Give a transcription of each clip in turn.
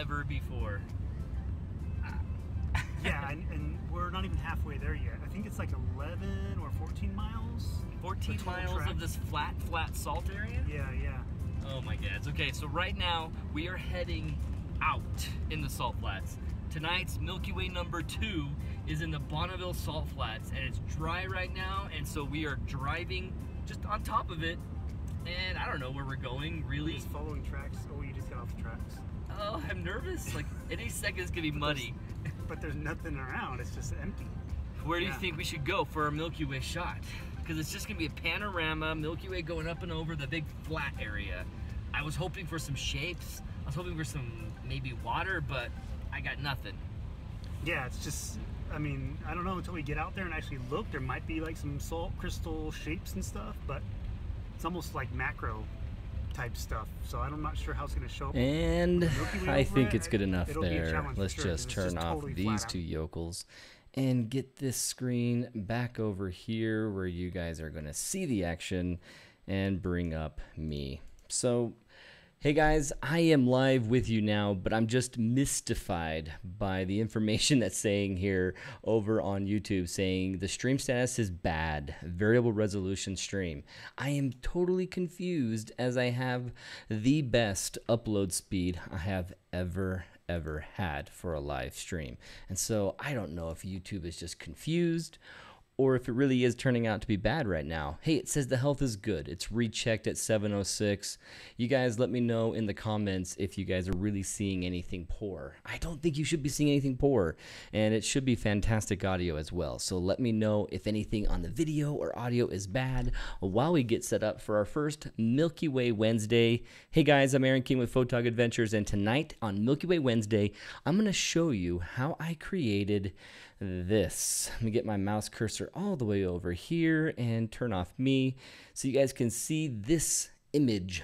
ever before. Yeah, and we're not even halfway there yet. I think it's like 11 or 14 miles. 14 miles track. of this flat salt area? Yeah, yeah. Oh my God. Okay, so right now we are heading out in the Salt Flats. Tonight's Milky Way number 2 is in the Bonneville Salt Flats, and it's dry right now, and so we are driving just on top of it, and I don't know where we're going, really. We're just following tracks. Oh, you just got off the tracks. Oh, I'm nervous. Like, any second it's gonna be muddy. But there's nothing around. It's just empty. Where do you think we should go for our Milky Way shot? Because it's just gonna be a panorama, Milky Way going up and over the big flat area. I was hoping for some shapes. I was hoping for some maybe water, but I got nothing. Yeah, it's just, I mean, I don't know until we get out there and actually look. There might be like some salt crystal shapes and stuff, but it's almost like macro type stuff. So I'm not sure how it's going to show up. And I think it's good enough It'll be a there. challenge for Let's sure, just 'cause it's turn just off totally these flat two out. yokels and get this screen back over here where you guys are going to see the action and bring up me. So, hey guys, I am live with you now, but I'm just mystified by the information that's saying here over on YouTube, saying the stream status is bad, variable resolution stream. I am totally confused, as I have the best upload speed I have ever had for a live stream. And so I don't know if YouTube is just confused or if it really is turning out to be bad right now. Hey, it says the health is good. It's rechecked at 706. You guys let me know in the comments if you guys are really seeing anything poor. I don't think you should be seeing anything poor, and it should be fantastic audio as well. So let me know if anything on the video or audio is bad while we get set up for our first Milky Way Wednesday. Hey guys, I'm Aaron King with Photog Adventures, and tonight on Milky Way Wednesday, I'm gonna show you how I created this. Let me get my mouse cursor all the way over here and turn off me so you guys can see this image.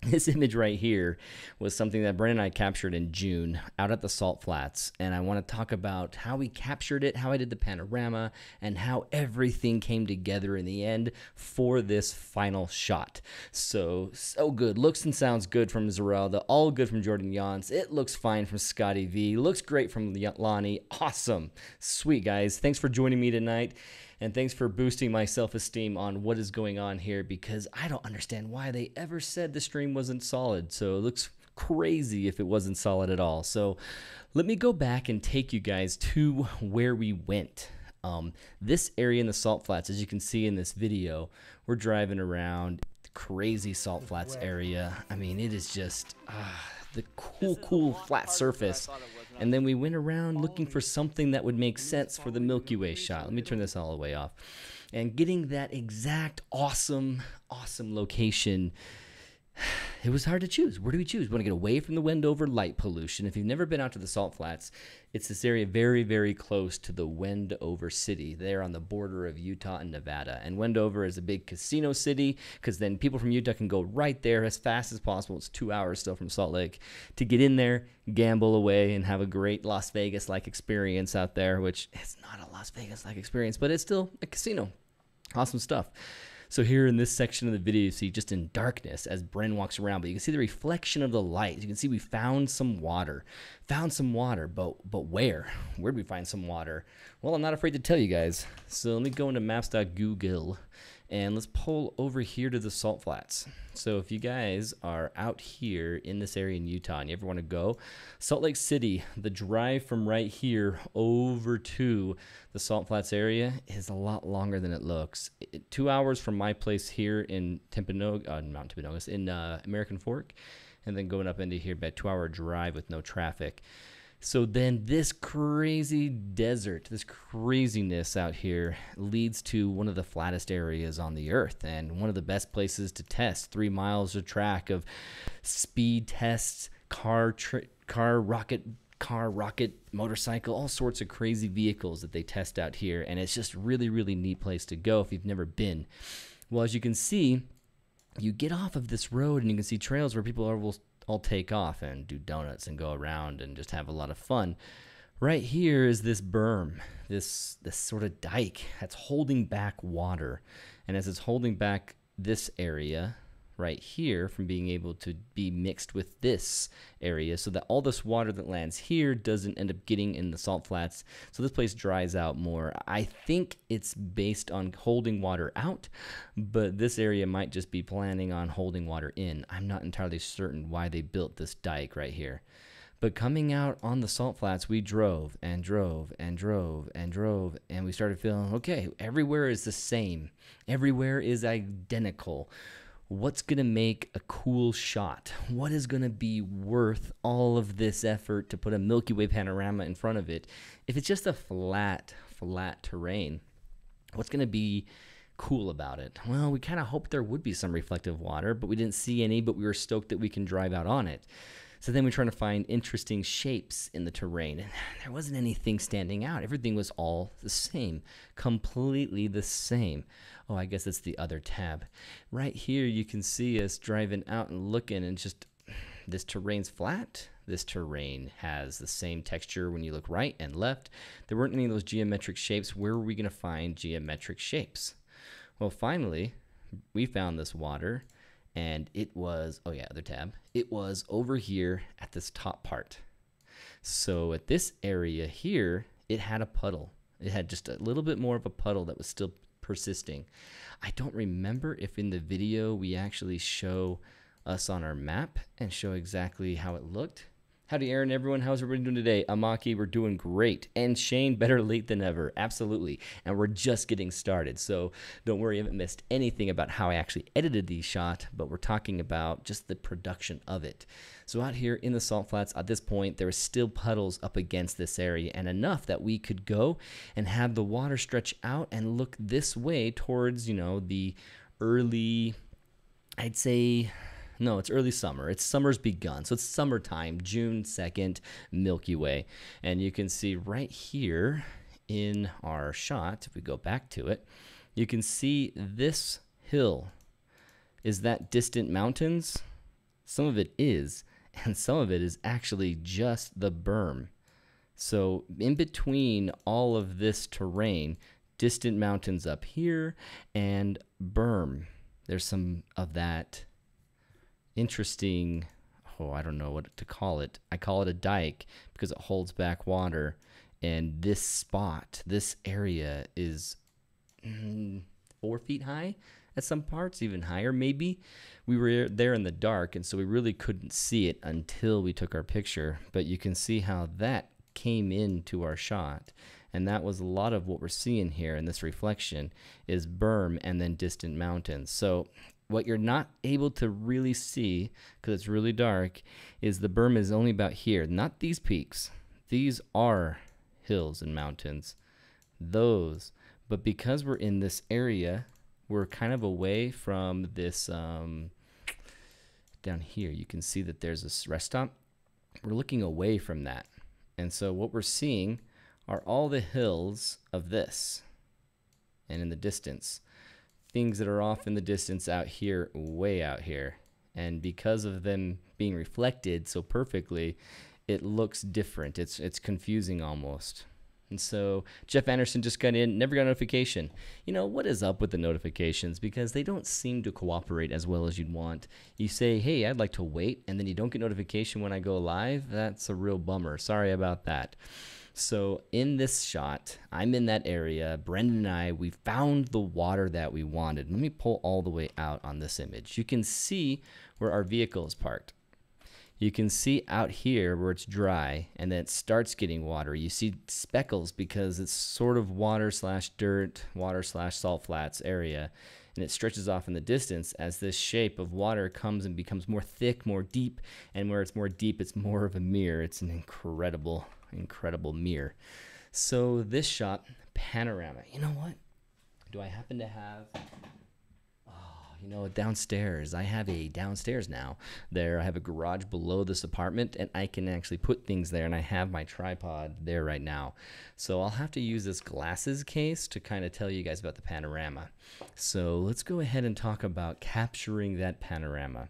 This image right here was something that Brandon and I captured in June out at the Salt Flats, and I want to talk about how we captured it, how I did the panorama, and how everything came together in the end for this final shot. So good. Looks and sounds good from Zerelda, all good from Jordan Yance. It looks fine from Scotty V. Looks great from Lonnie. Awesome. Sweet, guys. Thanks for joining me tonight. And thanks for boosting my self-esteem on what is going on here, because I don't understand why they ever said the stream wasn't solid. So it looks crazy if it wasn't solid at all. So let me go back and take you guys to where we went. This area in the Salt Flats, as you can see in this video, we're driving around the crazy Salt Flats area. I mean, it is just the cool flat surface. And then we went around looking for something that would make sense for the Milky Way shot. Let me turn this all the way off. And getting that exact awesome location, it was hard to choose. Where do we choose? We want to get away from the Wendover light pollution. If you've never been out to the Salt Flats, it's this area very close to the Wendover city. They're on the border of Utah and Nevada. And Wendover is a big casino city, because then people from Utah can go right there as fast as possible. It's 2 hours still from Salt Lake to get in there, gamble away, and have a great Las Vegas-like experience out there, which is not a Las Vegas-like experience, but it's still a casino. Awesome stuff. So here in this section of the video, you see just in darkness as Bren walks around, but you can see the reflection of the light. You can see we found some water. But where? Where did we find some water? Well, I'm not afraid to tell you guys. So let me go into maps.google and let's pull over here to the Salt Flats. So if you guys are out here in this area in Utah and you ever want to go, Salt Lake City, the drive from right here over to the Salt Flats area is a lot longer than it looks. 2 hours from my place here in Mount Timpanogos, in American Fork, and then going up into here, about 2 hour drive with no traffic. So then this crazy desert, this craziness out here leads to one of the flattest areas on the earth and one of the best places to test. 3 miles of track of speed tests, car, rocket, motorcycle, all sorts of crazy vehicles that they test out here. And it's just really neat place to go if you've never been. Well, as you can see, you get off of this road and you can see trails where people will all take off and do donuts and go around and just have a lot of fun. Right here is this berm, this sort of dike that's holding back water. And as it's holding back this area, right here from being able to be mixed with this area, so that all this water that lands here doesn't end up getting in the salt flats, so this place dries out more. I think it's based on holding water out, but this area might just be planning on holding water in. I'm not entirely certain why they built this dike right here. But coming out on the salt flats, we drove and drove and drove and drove, and we started feeling, okay, everywhere is the same. Everywhere is identical. What's going to make a cool shot? What is going to be worth all of this effort to put a Milky Way panorama in front of it if it's just a flat terrain? What's going to be cool about it? Well, we kind of hoped there would be some reflective water, but we didn't see any, but we were stoked that we can drive out on it. So then we're trying to find interesting shapes in the terrain, and there wasn't anything standing out. Everything was all the same, completely the same. Oh, I guess it's the other tab. Right here you can see us driving out and looking, and just this terrain's flat. This terrain has the same texture when you look right and left. There weren't any of those geometric shapes. Where were we going to find geometric shapes? Well, finally, we found this water. And it was, oh yeah, other tab. It was over here at this top part. So at this area here, it had a puddle. It had just a little bit more of a puddle that was still persisting. I don't remember if in the video we actually show us on our map and show exactly how it looked. Howdy, Aaron, everyone. How's everybody doing today? Amaki, we're doing great. And Shane, better late than ever. Absolutely. And we're just getting started. So don't worry, I haven't missed anything about how I actually edited the shot, but we're talking about just the production of it. So out here in the salt flats, at this point, there were still puddles up against this area, and enough that we could go and have the water stretch out and look this way towards, you know, the early, I'd say, no, it's early summer. It's summer's begun. So it's summertime, June 2nd, Milky Way. And you can see right here in our shot, if we go back to it, you can see this hill. Is that distant mountains? Some of it is, and some of it is actually just the berm. So in between all of this terrain, distant mountains up here and berm. There's some of that interesting, oh, I don't know what to call it. I call it a dike because it holds back water. And this spot, this area is 4 feet high at some parts, even higher maybe. We were there in the dark, and so we really couldn't see it until we took our picture. But you can see how that came into our shot. And that was a lot of what we're seeing here in this reflection is berm and then distant mountains. So what you're not able to really see, because it's really dark, is the berm is only about here. Not these peaks. These are hills and mountains. Those. But because we're in this area, we're kind of away from this, down here, you can see that there's this rest stop. We're looking away from that. And so what we're seeing are all the hills of this. And in the distance. Things that are off in the distance out here, way out here. And because of them being reflected so perfectly, it looks different. It's confusing almost. And so Jeff Anderson just got in, never got a notification. You know, what is up with the notifications? Because they don't seem to cooperate as well as you'd want. You say, hey, I'd like to wait, and then you don't get notification when I go live. That's a real bummer. Sorry about that. So in this shot, I'm in that area. Brendan and I, we found the water that we wanted. Let me pull all the way out on this image. You can see where our vehicle is parked. You can see out here where it's dry and then it starts getting water. You see speckles because it's sort of water slash dirt, water slash salt flats area. And it stretches off in the distance as this shape of water comes and becomes more thick, more deep. And where it's more deep, it's more of a mirror. It's an incredible mirror. So this shot, panorama. You know what? Do I happen to have... You know, downstairs, I have a downstairs now. There, I have a garage below this apartment, and I can actually put things there, and I have my tripod there right now. So I'll have to use this glasses case to kind of tell you guys about the panorama. So let's go ahead and talk about capturing that panorama.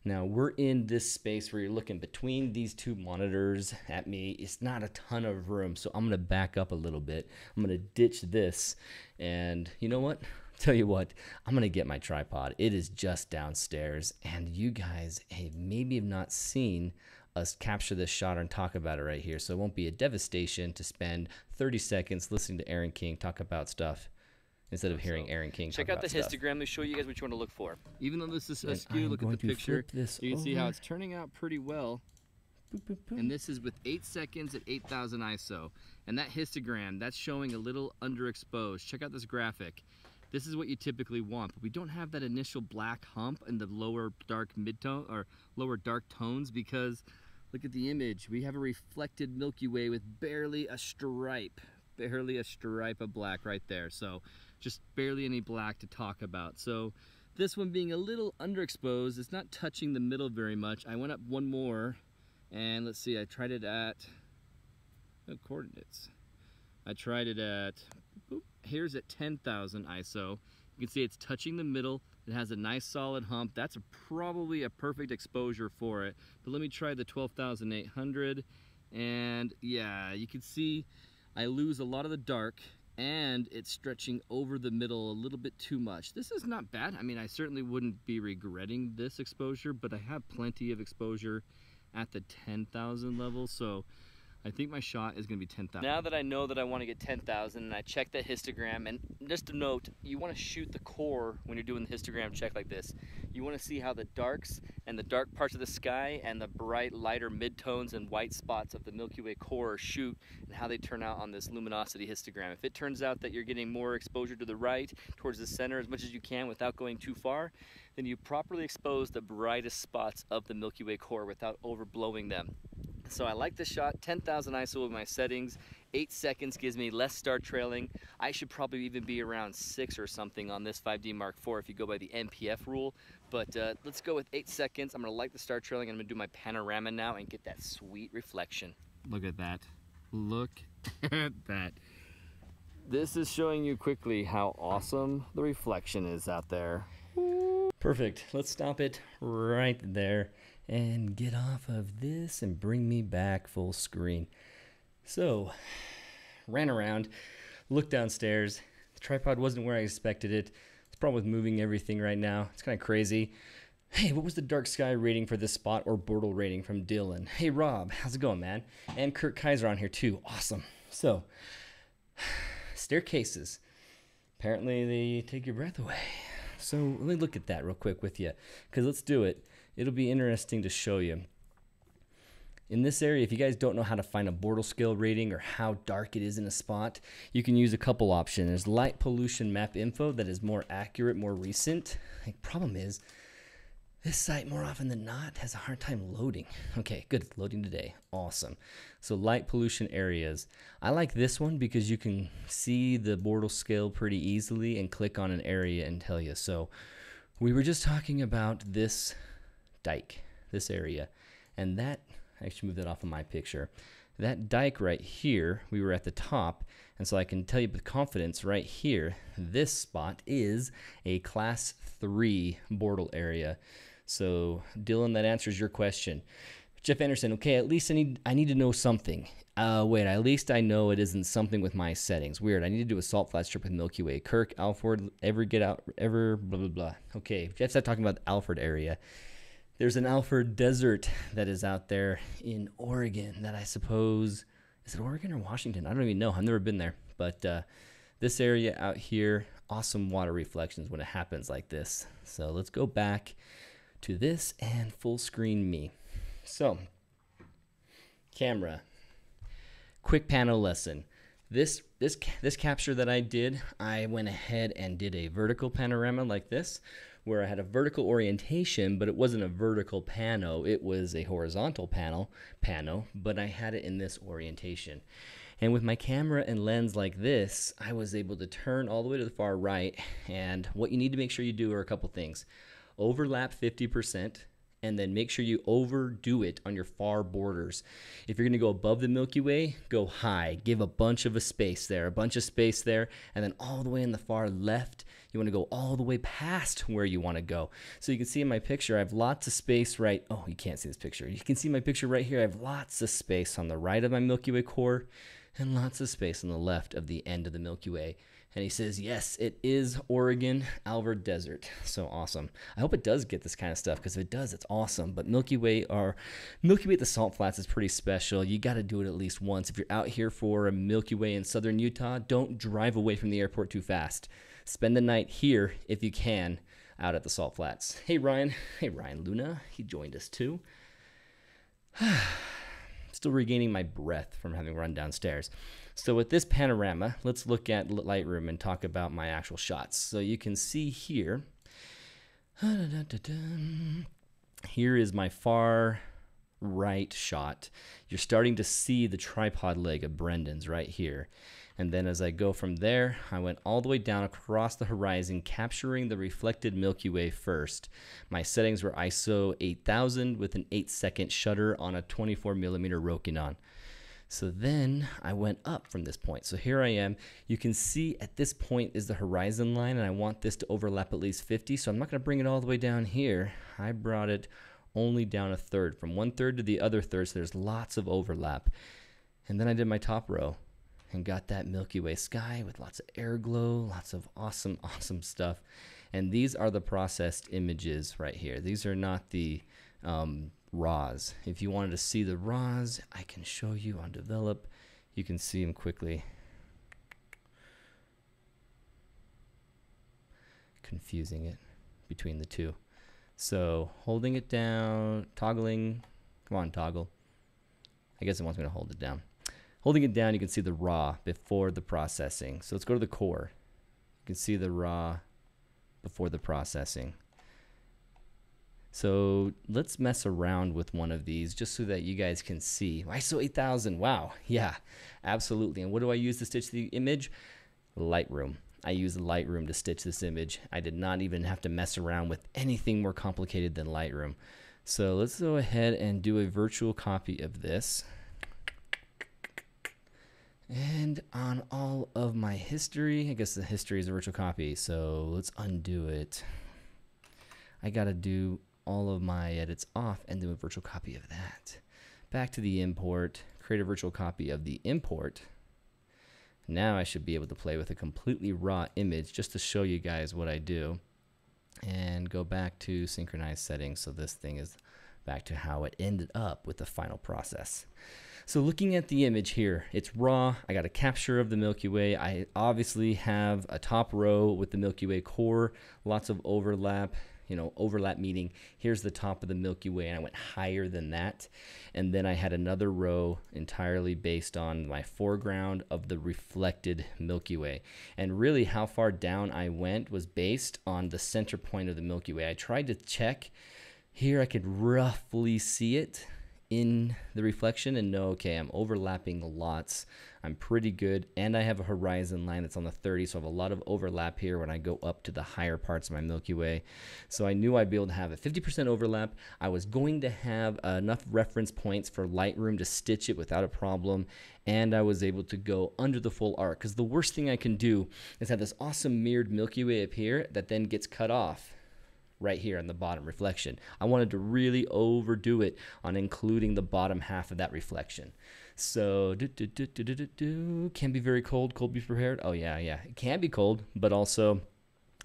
Now, we're in this space where you're looking between these two monitors at me. It's not a ton of room, so I'm going to back up a little bit. I'm going to ditch this, and you know what? Tell you what, I'm going to get my tripod. It is just downstairs, and you guys maybe have not seen us capture this shot and talk about it right here, so it won't be a devastation to spend 30 seconds listening to Aaron King talk about stuff instead of hearing Aaron King talk about stuff. Check out the histogram. Let me show you guys what you want to look for. Even though this is askew, look at the picture. You can see how it's turning out pretty well. Boop, boop, boop. And this is with 8 seconds at 8,000 ISO. And that histogram, that's showing a little underexposed. Check out this graphic. This is what you typically want, but we don't have that initial black hump in the lower dark midtone or lower dark tones because look at the image. We have a reflected Milky Way with barely a stripe of black right there. So just barely any black to talk about. So this one being a little underexposed, it's not touching the middle very much. I went up one more and let's see, I tried it at coordinates. I tried it at, here's at 10,000 ISO. You can see it's touching the middle. It has a nice solid hump. That's probably a perfect exposure for it. But let me try the 12,800. And yeah, you can see I lose a lot of the dark and it's stretching over the middle a little bit too much. This is not bad. I mean, I certainly wouldn't be regretting this exposure, but I have plenty of exposure at the 10,000 level. So I think my shot is going to be 10,000. Now that I know that I want to get 10,000 and I check that histogram, and just a note, you want to shoot the core when you're doing the histogram check like this. You want to see how the darks and the dark parts of the sky and the bright lighter midtones and white spots of the Milky Way core shoot and how they turn out on this luminosity histogram. If it turns out that you're getting more exposure to the right, towards the center as much as you can without going too far, then you properly expose the brightest spots of the Milky Way core without overblowing them. So I like this shot, 10,000 ISO with my settings, 8 seconds gives me less star trailing. I should probably even be around 6 or something on this 5D Mark IV if you go by the NPF rule. But let's go with 8 seconds. I'm gonna like the star trailing. I'm gonna do my panorama now and get that sweet reflection. Look at that, look at that. This is showing you quickly how awesome the reflection is out there. Perfect, let's stop it right there and get off of this and bring me back full screen. So, ran around, looked downstairs. The tripod wasn't where I expected it. It's probably with moving everything right now. It's kind of crazy. Hey, what was the dark sky rating for this spot or Bortle rating from Dylan? Hey, Rob, how's it going, man? And Kurt Kaiser on here too. Awesome. So, staircases. Apparently they take your breath away. So let me look at that real quick with you, because let's do it. It'll be interesting to show you. In this area, if you guys don't know how to find a Bortle scale rating or how dark it is in a spot, you can use a couple options. There's light pollution map info that is more accurate, more recent. The problem is, this site more often than not has a hard time loading. Okay, good, loading today, awesome. So light pollution areas. I like this one because you can see the Bortle scale pretty easily and click on an area and tell you. So we were just talking about this dike, this area, and that, I actually moved that off of my picture. That dike right here, we were at the top, and so I can tell you with confidence right here, this spot is a class 3 Bortle area. So Dylan, that answers your question. Jeff Anderson, okay, at least I need to know something. Wait, at least I know it isn't something with my settings. Weird, I need to do a salt flat strip with Milky Way. Kirk, Alford, ever, blah, blah, blah. Okay, Jeff's not talking about the Alford area. There's an Alford Desert that is out there in Oregon that I suppose, is it Oregon or Washington? I don't even know, I've never been there. But this area out here, awesome water reflections when it happens like this. So let's go back to this and full screen me. So, camera, quick pano lesson. This capture that I did, I went ahead and did a vertical panorama like this, where I had a vertical orientation, but it wasn't a vertical pano, it was a horizontal pano, but I had it in this orientation. And with my camera and lens like this, I was able to turn all the way to the far right, and what you need to make sure you do are a couple things. Overlap 50%, and then make sure you overdo it on your far borders. If you're gonna go above the Milky Way, go high. Give a bunch of space there, and then all the way in the far left, you wanna go all the way past where you wanna go. So you can see in my picture, I have lots of space right, oh, you can't see this picture. You can see my picture right here, I have lots of space on the right of my Milky Way core, and lots of space on the left of the end of the Milky Way. And he says, yes, it is Oregon Alvord Desert. So awesome. I hope it does get this kind of stuff, because if it does, it's awesome. But Milky Way at the Salt Flats is pretty special. You got to do it at least once. If you're out here for a Milky Way in southern Utah, don't drive away from the airport too fast. Spend the night here if you can, out at the Salt Flats. Hey, Ryan. Hey, Ryan Luna. He joined us too. Still regaining my breath from having run downstairs. So with this panorama, let's look at Lightroom and talk about my actual shots. So you can see here, here is my far right shot. You're starting to see the tripod leg of Brendan's right here. And then as I go from there, I went all the way down across the horizon, capturing the reflected Milky Way first. My settings were ISO 8000 with an 8-second shutter on a 24mm Rokinon. So then I went up from this point. So here I am. You can see at this point is the horizon line, and I want this to overlap at least 50. So I'm not going to bring it all the way down here. I brought it only down a third, from 1/3 to the other third. So there's lots of overlap. And then I did my top row and got that Milky Way sky with lots of air glow, lots of awesome, awesome stuff. And these are the processed images right here. These are not the RAWs. If you wanted to see the RAWs, I can show you on Develop. You can see them quickly. Confusing it between the two. So holding it down, toggling. Come on, toggle. I guess it wants me to hold it down. Holding it down, you can see the raw before the processing. So let's go to the core. You can see the raw before the processing. So let's mess around with one of these just so that you guys can see. ISO 8000, wow, yeah, absolutely. And what do I use to stitch the image? Lightroom. I use Lightroom to stitch this image. I did not even have to mess around with anything more complicated than Lightroom. So let's go ahead and do a virtual copy of this. And on all of my history, I guess the history is a virtual copy, so let's undo it. I gotta do all of my edits off and do a virtual copy of that. Back to the import, create a virtual copy of the import. Now I should be able to play with a completely raw image just to show you guys what I do. And go back to synchronized settings, so this thing is back to how it ended up with the final process. So looking at the image here, it's raw. I got a capture of the Milky Way. I obviously have a top row with the Milky Way core, lots of overlap. You know, overlap meaning here's the top of the Milky Way, and I went higher than that. And then I had another row entirely based on my foreground of the reflected Milky Way. And really how far down I went was based on the center point of the Milky Way. I tried to check. Here I could roughly see it in the reflection and know, okay, I'm overlapping lots. I'm pretty good, and I have a horizon line that's on the 30, so I have a lot of overlap here when I go up to the higher parts of my Milky Way. So I knew I'd be able to have a 50% overlap. I was going to have enough reference points for Lightroom to stitch it without a problem, and I was able to go under the full arc, because the worst thing I can do is have this awesome mirrored Milky Way up here that then gets cut off right here on the bottom reflection. I wanted to really overdo it on including the bottom half of that reflection. So, can be very cold. Cold, be prepared. Oh yeah, yeah. It can be cold, but also,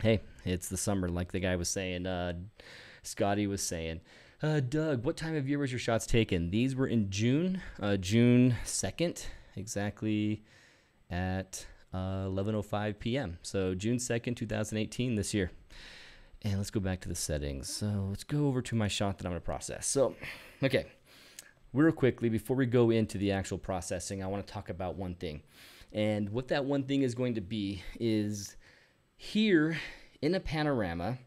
hey, it's the summer, like the guy was saying. Scotty was saying. Doug, what time of year was your shots taken? These were in June, June 2nd, exactly at 11:05 p.m. So June 2nd, 2018, this year. And let's go back to the settings. So let's go over to my shot that I'm going to process. So, okay, real quickly, before we go into the actual processing, I want to talk about one thing. And what that one thing is going to be is here in a panorama,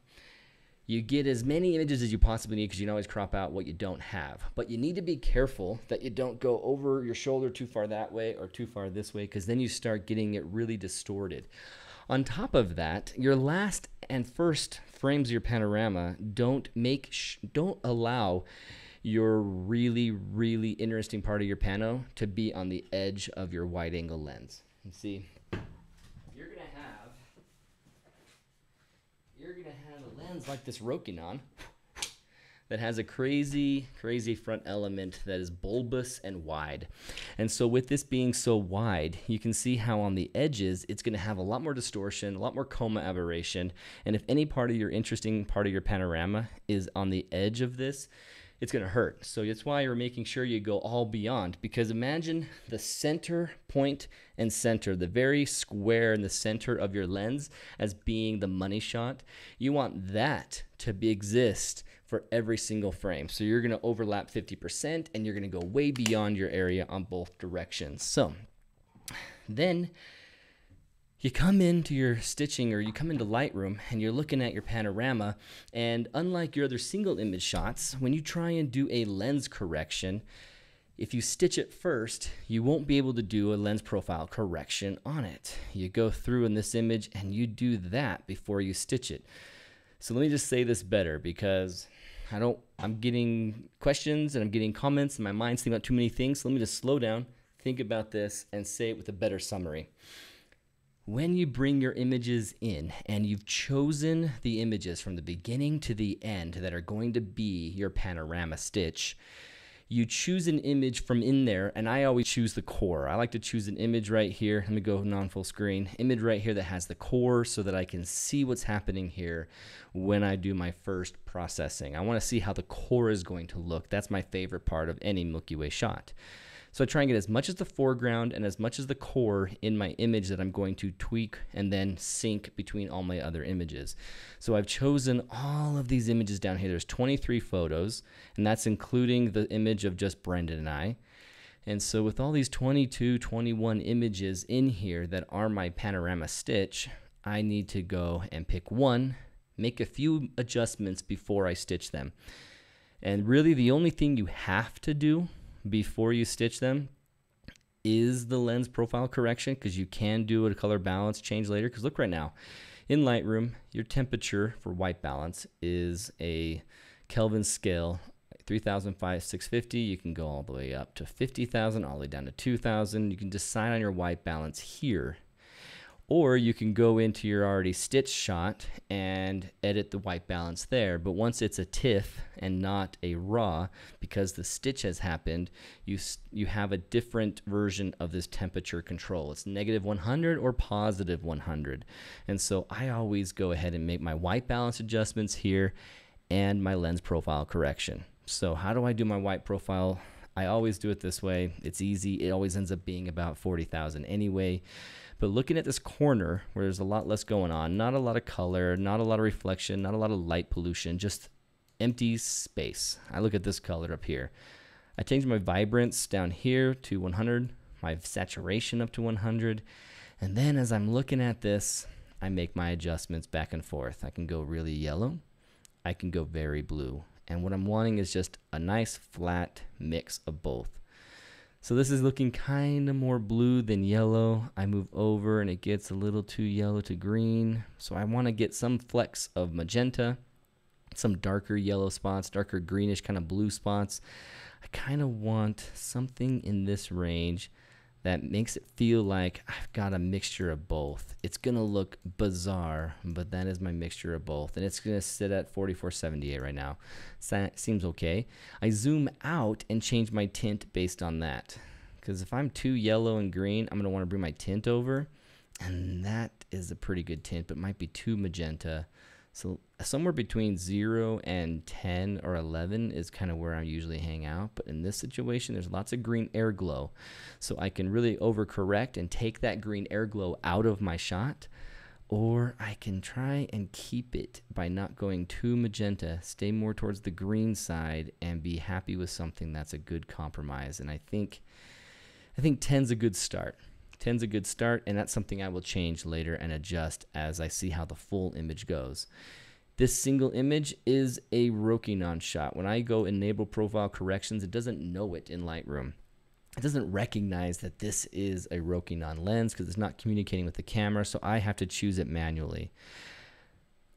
you get as many images as you possibly need, because you can always crop out what you don't have. But you need to be careful that you don't go over your shoulder too far that way or too far this way, because then you start getting it really distorted. On top of that, your last and first frames of your panorama don't allow your really, really interesting part of your pano to be on the edge of your wide angle lens. You see, you're gonna have a lens like this Rokinon that has a crazy front element that is bulbous and wide. And so with this being so wide, you can see how on the edges it's going to have a lot more distortion, a lot more coma aberration, and if any part of your interesting part of your panorama is on the edge of this, it's going to hurt. So that's why you're making sure you go all beyond, because imagine the center point and center, the very square in the center of your lens as being the money shot. You want that to exist for every single frame. So you're going to overlap 50% and you're going to go way beyond your area on both directions. So then you come into your stitching, or you come into Lightroom and you're looking at your panorama, and unlike your other single image shots, when you try and do a lens correction, if you stitch it first, you won't be able to do a lens profile correction on it. You go through in this image and you do that before you stitch it. So let me just say this better, because I'm getting questions and I'm getting comments and my mind's thinking about too many things. So let me just slow down, think about this, and say it with a better summary. When you bring your images in and you've chosen the images from the beginning to the end that are going to be your panorama stitch, you choose an image from in there, and I always choose the core. I like to choose an image right here. Let me go non-full screen. Image right here that has the core so that I can see what's happening here when I do my first processing. I want to see how the core is going to look. That's my favorite part of any Milky Way shot. So I try and get as much as the foreground and as much as the core in my image that I'm going to tweak and then sync between all my other images. So I've chosen all of these images down here. There's 23 photos, and that's including the image of just Brendan and I. And so with all these 22, 21 images in here that are my panorama stitch, I need to go and pick one, make a few adjustments before I stitch them. And really the only thing you have to do before you stitch them is the lens profile correction, because you can do a color balance change later. Because look right now in Lightroom, your temperature for white balance is a Kelvin scale, 3005-650. You can go all the way up to 50,000, all the way down to 2,000. You can decide on your white balance here, or you can go into your already stitched shot and edit the white balance there. But once it's a TIFF and not a raw, because the stitch has happened, you have a different version of this temperature control. It's -100 or +100. And so I always go ahead and make my white balance adjustments here and my lens profile correction. So how do I do my white profile? I always do it this way. It's easy. It always ends up being about 40,000 anyway. But looking at this corner where there's a lot less going on, not a lot of color, not a lot of reflection, not a lot of light pollution, just empty space. I look at this color up here. I change my vibrance down here to 100, my saturation up to 100. And then as I'm looking at this, I make my adjustments back and forth. I can go really yellow. I can go very blue. And what I'm wanting is just a nice flat mix of both. So this is looking kind of more blue than yellow. I move over and it gets a little too yellow to green. So I want to get some flecks of magenta, some darker yellow spots, darker greenish kind of blue spots. I kind of want something in this range that makes it feel like I've got a mixture of both. It's going to look bizarre, but that is my mixture of both. And it's going to sit at 4478 right now. So that seems okay. I zoom out and change my tint based on that. Because if I'm too yellow and green, I'm going to want to bring my tint over. And that is a pretty good tint, but might be too magenta. So somewhere between 0 and 10 or 11 is kind of where I usually hang out. But in this situation, there's lots of green air glow. So I can really overcorrect and take that green air glow out of my shot. Or I can try and keep it by not going too magenta, stay more towards the green side, and be happy with something that's a good compromise. And I think 10's a good start. 10's a good start, and that's something I will change later and adjust as I see how the full image goes. This single image is a Rokinon shot. When I go enable profile corrections, it doesn't know it in Lightroom. It doesn't recognize that this is a Rokinon lens because it's not communicating with the camera, so I have to choose it manually.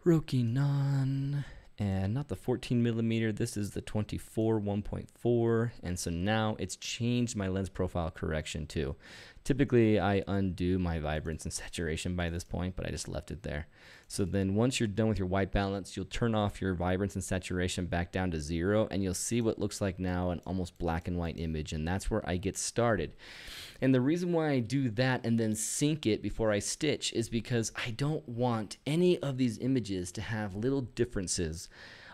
Rokinon, and not the 14mm, this is the 24 1.4, and so now it's changed my lens profile correction too. Typically, I undo my vibrance and saturation by this point, but I just left it there. So then once you're done with your white balance, you'll turn off your vibrance and saturation back down to 0, and you'll see what looks like now an almost black and white image, and that's where I get started. And the reason why I do that and then sync it before I stitch is because I don't want any of these images to have little differences.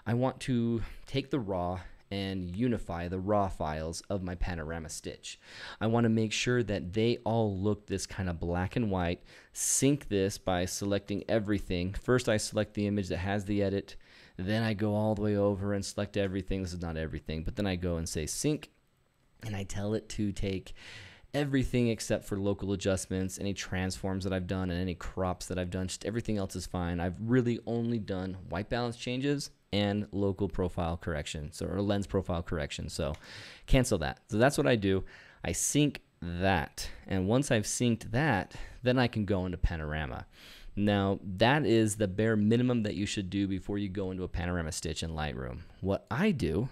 I want to take the raw and unify the raw files of my Panorama Stitch. I want to make sure that they all look this kind of black and white. Sync this by selecting everything. First I select the image that has the edit, then I go all the way over and select everything. This is not everything, but then I go and say sync, and I tell it to take everything except for local adjustments, any transforms that I've done, and any crops that I've done. Just everything else is fine. I've really only done white balance changes and local profile correction, or lens profile correction. So cancel that. So that's what I do. I sync that, and once I've synced that, then I can go into Panorama. Now that is the bare minimum that you should do before you go into a Panorama Stitch in Lightroom. What I do,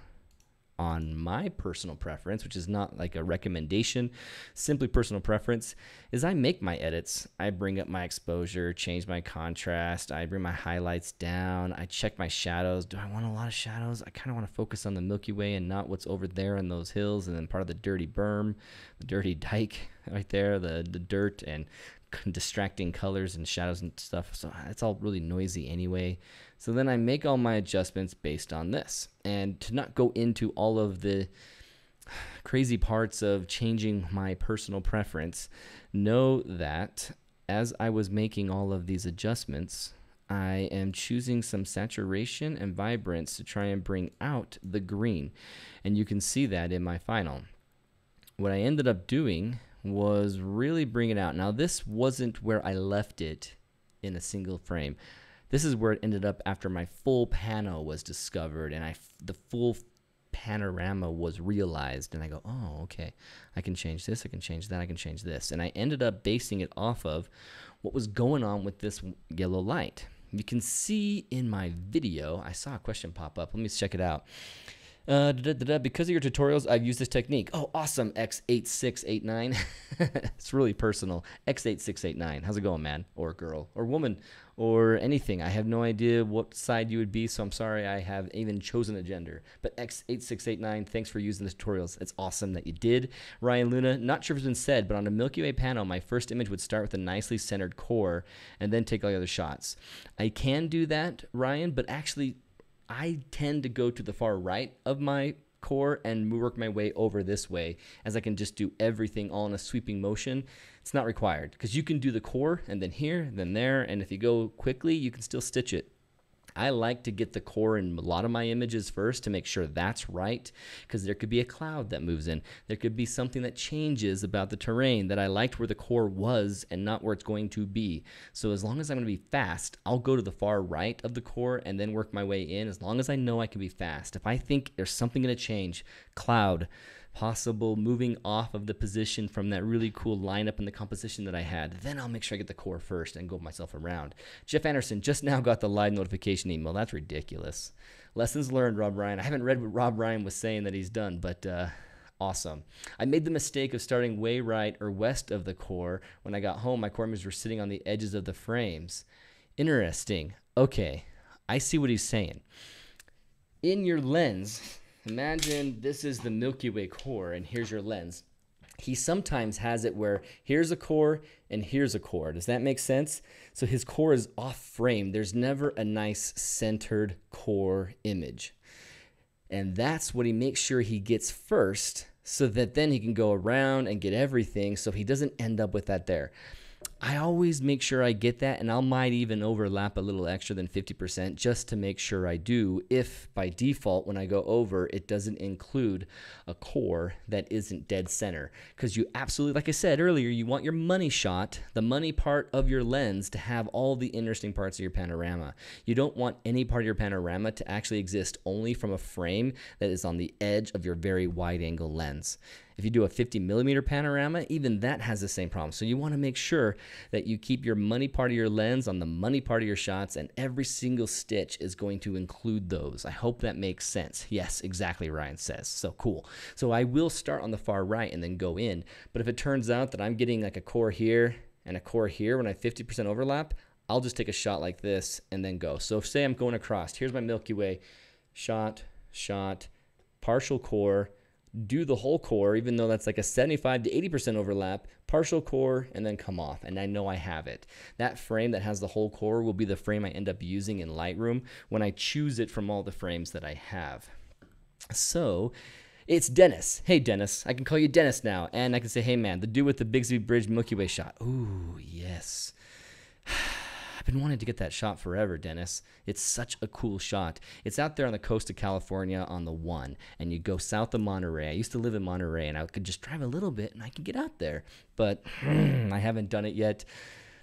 on my personal preference, which is not like a recommendation, simply personal preference, is I make my edits. I bring up my exposure, change my contrast, I bring my highlights down, I check my shadows. Do I want a lot of shadows? I kind of want to focus on the Milky Way and not what's over there in those hills, and then part of the dirty berm, the dirty dike right there, the dirt and distracting colors and shadows and stuff. So it's all really noisy anyway. So then I make all my adjustments based on this. And to not go into all of the crazy parts of changing my personal preference, know that as I was making all of these adjustments, I am choosing some saturation and vibrance to try and bring out the green. And you can see that in my final. What I ended up doing was really bring it out. Now this wasn't where I left it in a single frame. This is where it ended up after my full pano was discovered and the full panorama was realized, and I go, oh, okay, I can change this, I can change that, I can change this. And I ended up basing it off of what was going on with this yellow light. You can see in my video, I saw a question pop up. Let me check it out. Because of your tutorials, I've used this technique. Oh, awesome, X8689. It's really personal. X8689. How's it going, man? Or girl? Or woman? Or anything. I have no idea what side you would be, so I'm sorry I have even chosen a gender. But X8689, thanks for using the tutorials. It's awesome that you did. Ryan Luna, not sure if it's been said, but on a Milky Way panel, my first image would start with a nicely centered core and then take all the other shots. I can do that, Ryan, but actually I tend to go to the far right of my core and work my way over this way, as I can just do everything all in a sweeping motion. It's not required because you can do the core and then here, then there, and if you go quickly, you can still stitch it. I like to get the core in a lot of my images first to make sure that's right, because there could be a cloud that moves in. There could be something that changes about the terrain that I liked where the core was and not where it's going to be. So as long as I'm going to be fast, I'll go to the far right of the core and then work my way in, as long as I know I can be fast. If I think there's something going to change, cloud, possible moving off of the position from that really cool lineup and the composition that I had, then I'll make sure I get the core first and go myself around. Jeff Anderson just now got the live notification email. That's ridiculous. Lessons learned, Rob Ryan. I haven't read what Rob Ryan was saying that he's done, but awesome. I made the mistake of starting way right or west of the core. When I got home, my core images were sitting on the edges of the frames. Interesting. Okay, I see what he's saying. In your lens, imagine this is the Milky Way core and here's your lens. He sometimes has it where here's a core and here's a core. Does that make sense? So his core is off frame. There's never a nice centered core image. And that's what he makes sure he gets first, so that then he can go around and get everything so he doesn't end up with that there. I always make sure I get that, and I might even overlap a little extra than 50% just to make sure I do, if by default when I go over it doesn't include a core that isn't dead center. Because you absolutely, like I said earlier, you want your money shot, the money part of your lens, to have all the interesting parts of your panorama. You don't want any part of your panorama to actually exist only from a frame that is on the edge of your very wide angle lens. If you do a 50mm panorama, even that has the same problem. So you want to make sure that you keep your money part of your lens on the money part of your shots, and every single stitch is going to include those. I hope that makes sense. Yes, exactly, Ryan says. So cool. So I will start on the far right and then go in, but if it turns out that I'm getting like a core here and a core here when I have 50% overlap, I'll just take a shot like this and then go. So say I'm going across. Here's my Milky Way. Shot, shot, partial core, do the whole core, even though that's like a 75 to 80% overlap, partial core, and then come off. And I know I have it. That frame that has the whole core will be the frame I end up using in Lightroom when I choose it from all the frames that I have. So it's Dennis. Hey, Dennis. I can call you Dennis now. And I can say, hey, man, the dude with the Bigsby Bridge Milky Way shot. Ooh, yes. I've been wanting to get that shot forever, Dennis. It's such a cool shot. It's out there on the coast of California on the 1, and you go south of Monterey. I used to live in Monterey, and I could just drive a little bit, and I could get out there. But I haven't done it yet.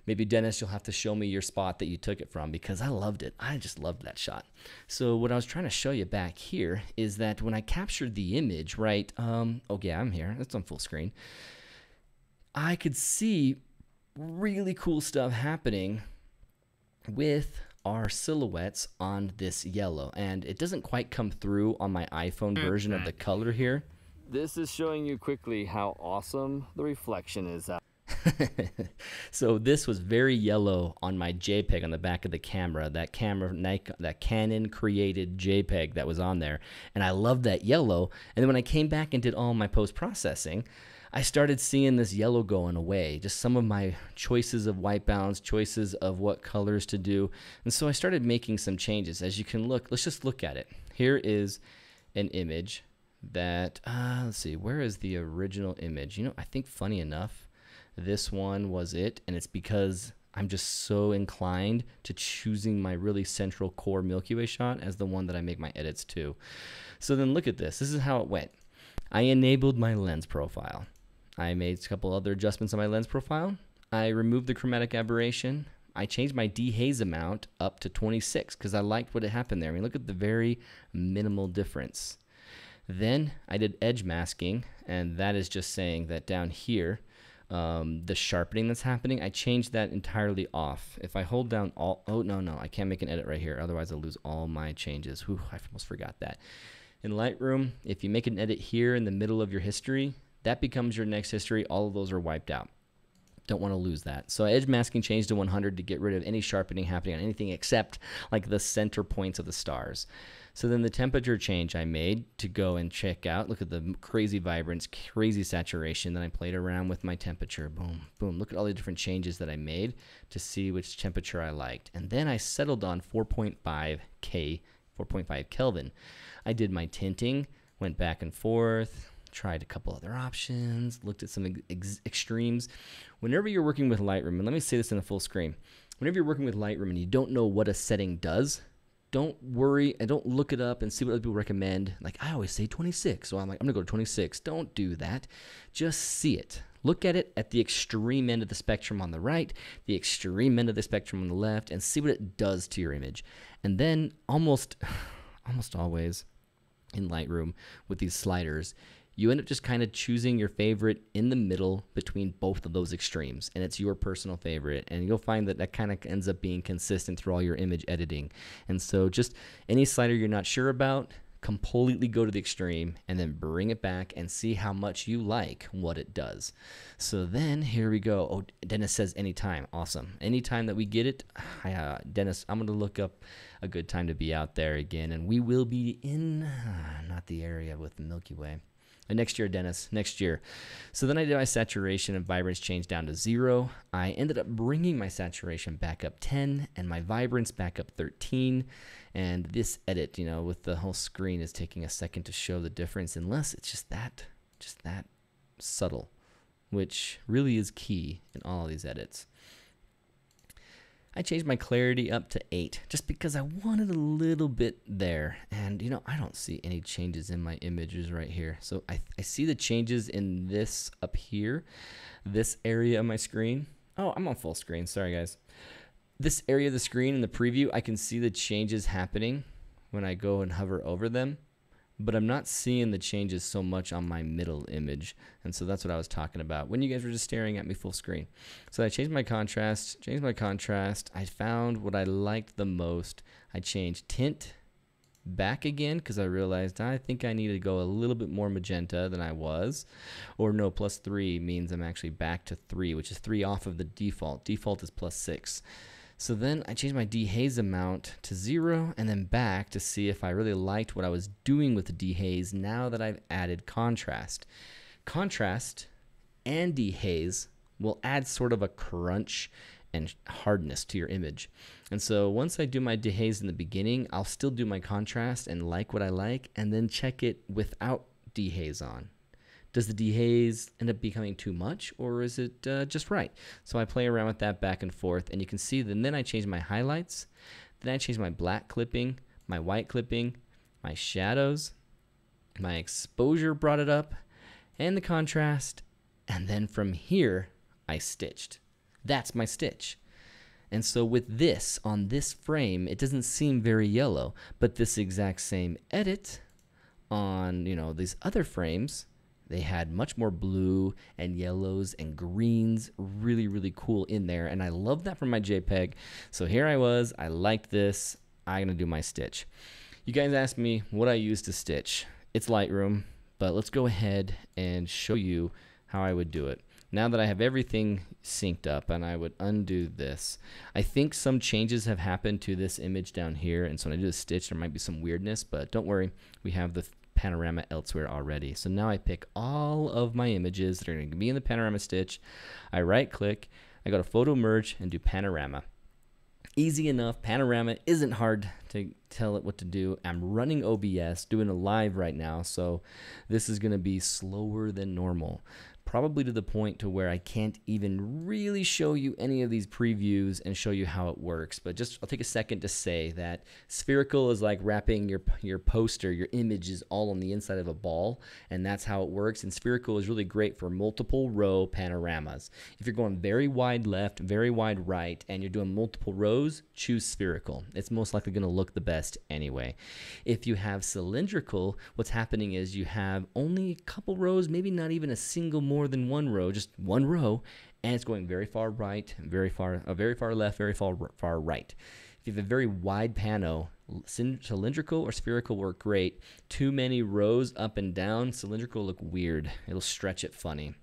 Maybe, Dennis, you'll have to show me your spot that you took it from, because I loved it. I just loved that shot. So what I was trying to show you back here is that when I captured the image, right, oh, yeah, I'm here. It's on full screen. I could see really cool stuff happening with our silhouettes on this yellow, and it doesn't quite come through on my iPhone version of the color here. This is showing you quickly how awesome the reflection is out. So this was very yellow on my JPEG on the back of the camera, that Canon created JPEG that was on there, and I loved that yellow. And then when I came back and did all my post-processing, I started seeing this yellow going away, just some of my choices of white balance, choices of what colors to do. And so I started making some changes. As you can look, let's just look at it. Here is an image that, let's see, where is the original image? You know, I think funny enough, this one was it, and it's because I'm just so inclined to choosing my really central core Milky Way shot as the one that I make my edits to. So then look at this. This is how it went. I enabled my lens profile. I made a couple other adjustments on my lens profile. I removed the chromatic aberration. I changed my dehaze amount up to 26 because I liked what had happened there. I mean, look at the very minimal difference. Then I did edge masking, and that is just saying that down here, the sharpening that's happening, I changed that entirely off. If I hold down all, oh, no, I can't make an edit right here. Otherwise, I'll lose all my changes. Whew, I almost forgot that. In Lightroom, if you make an edit here in the middle of your history, that becomes your next history. All of those are wiped out. Don't want to lose that. So edge masking changed to 100 to get rid of any sharpening happening on anything except like the center points of the stars. So then the temperature change I made to go and check out, look at the crazy vibrance, crazy saturation. Then I played around with my temperature. Boom, boom. Look at all the different changes that I made to see which temperature I liked. And then I settled on 4.5 Kelvin. I did my tinting, went back and forth, tried a couple other options, looked at some extremes. Whenever you're working with Lightroom, and let me say this in a full screen, whenever you're working with Lightroom and you don't know what a setting does, don't worry and don't look it up and see what other people recommend. Like I always say 26, so I'm like, I'm gonna go to 26. Don't do that. Just see it. Look at it at the extreme end of the spectrum on the right, the extreme end of the spectrum on the left, and see what it does to your image. And then almost always in Lightroom with these sliders, you end up just kind of choosing your favorite in the middle between both of those extremes, and it's your personal favorite, and you'll find that that kind of ends up being consistent through all your image editing. And so just any slider you're not sure about, completely go to the extreme and then bring it back and see how much you like what it does. So then here we go. Oh, Dennis says anytime. Awesome. Anytime that we get it, Dennis, I'm going to look up a good time to be out there again, and we will be in not the area with the Milky Way. Next year, Dennis, next year. So then I did my saturation and vibrance change down to 0. I ended up bringing my saturation back up 10 and my vibrance back up 13. And this edit, you know, with the whole screen is taking a second to show the difference, unless it's just that subtle, which really is key in all of these edits. I changed my clarity up to 8 just because I wanted a little bit there. And, you know, I don't see any changes in my images right here. So I see the changes in this up here, this area of my screen. Oh, I'm on full screen. Sorry, guys. This area of the screen in the preview, I can see the changes happening when I go and hover over them. but I'm not seeing the changes so much on my middle image. And so that's what I was talking about when you guys were just staring at me full screen. So I changed my contrast, I found what I liked the most. I changed tint back again because I realized I think I need to go a little bit more magenta than I was. Or no, +3 means I'm actually back to 3, which is 3 off of the default. Default is +6. So then I changed my dehaze amount to 0 and then back to see if I really liked what I was doing with the dehaze now that I've added contrast. Contrast and dehaze will add sort of a crunch and hardness to your image. And so once I do my dehaze in the beginning, I'll still do my contrast and like what I like, and then check it without dehaze on. Does the dehaze end up becoming too much, or is it just right? So I play around with that back and forth, and you can see that then I change my highlights, then I change my black clipping, my white clipping, my shadows, my exposure brought it up, and the contrast, and then from here, I stitched. That's my stitch. And so with this, on this frame, it doesn't seem very yellow, but this exact same edit on, these other frames, they had much more blue and yellows and greens, really, really cool in there. And I love that from my JPEG. So here I was, I liked this, I'm gonna do my stitch. You guys asked me what I use to stitch. It's Lightroom, but let's go ahead and show you how I would do it. Now that I have everything synced up, and I would undo this, I think some changes have happened to this image down here, and so when I do the stitch, there might be some weirdness, but don't worry, we have the panorama elsewhere already. So now I pick all of my images that are going to be in the panorama stitch. I right click, I go to photo merge and do panorama. Easy enough. Panorama isn't hard to tell it what to do. I'm running OBS, doing a live right now, so this is going to be slower than normal. Probably to the point to where I can't even really show you any of these previews and show you how it works. But just I'll take a second to say that spherical is like wrapping your poster, your images all on the inside of a ball, and that's how it works. And spherical is really great for multiple row panoramas. If you're going very wide left, very wide right, and you're doing multiple rows, choose spherical. It's most likely going to look the best anyway. If you have cylindrical, what's happening is you have only a couple rows, maybe not even a single more than one row, just one row, and it's going very far right, very far left, very far right. If you have a very wide pano, cylindrical or spherical work great. Too many rows up and down, cylindrical look weird. It'll stretch it funny.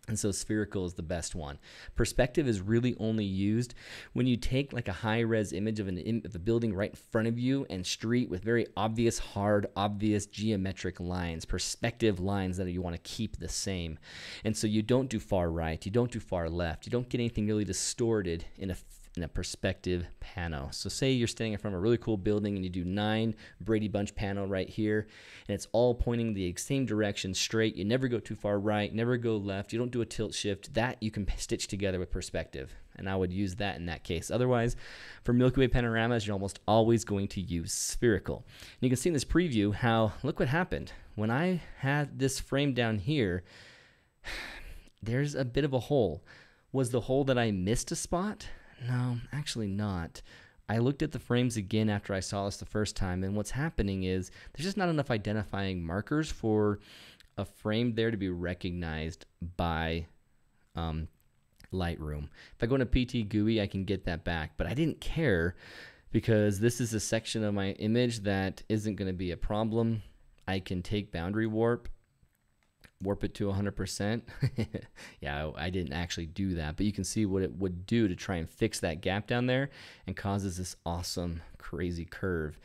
And so spherical is the best one. Perspective is really only used when you take like a high-res image of a building right in front of you and street with very obvious, hard, obvious geometric lines, perspective lines that you want to keep the same. And so you don't do far right, you don't do far left, you don't get anything really distorted in a perspective pano. So say you're standing in front of a really cool building and you do 9 Brady Bunch pano right here, and it's all pointing the same direction straight. You never go too far right, never go left, you don't do a tilt shift. That you can stitch together with perspective, and I would use that in that case. Otherwise, for Milky Way panoramas, you're almost always going to use spherical. And you can see in this preview how, look what happened. When I had this frame down here, there's a bit of a hole. Was the hole that I missed a spot? No, actually not. I looked at the frames again after I saw this the first time, and what's happening is there's just not enough identifying markers for a frame there to be recognized by Lightroom. If I go into PT GUI, I can get that back, but I didn't care because this is a section of my image that isn't going to be a problem. I can take boundary warp it to 100%. Yeah, I didn't actually do that, but you can see what it would do to try and fix that gap down there and causes this awesome, crazy curve.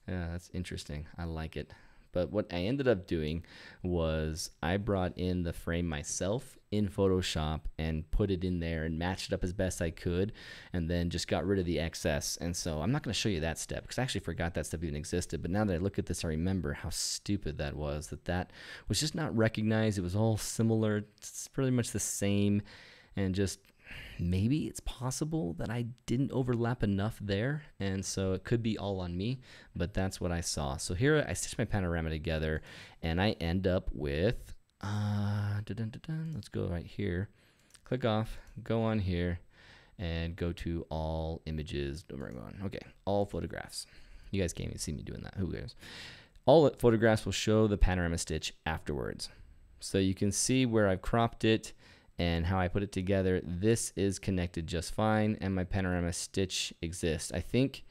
That's interesting. I like it. But what I ended up doing was I brought in the frame myself in Photoshop and put it in there and matched it up as best I could, and then just got rid of the excess. And so I'm not going to show you that step because I actually forgot that step even existed. But now that I look at this, I remember how stupid that was, that was just not recognized. It was all similar. It's pretty much the same, and just maybe it's possible that I didn't overlap enough there, and so it could be all on me, but that's what I saw. So here I stitched my panorama together, and I end up with, let's go right here, click off, go on here, and go to all images, okay, all photographs. You guys can't even see me doing that, who cares? all photographs will show the Panorama Stitch afterwards. So you can see where I've cropped it and how I put it together. This is connected just fine, and my Panorama Stitch exists. I think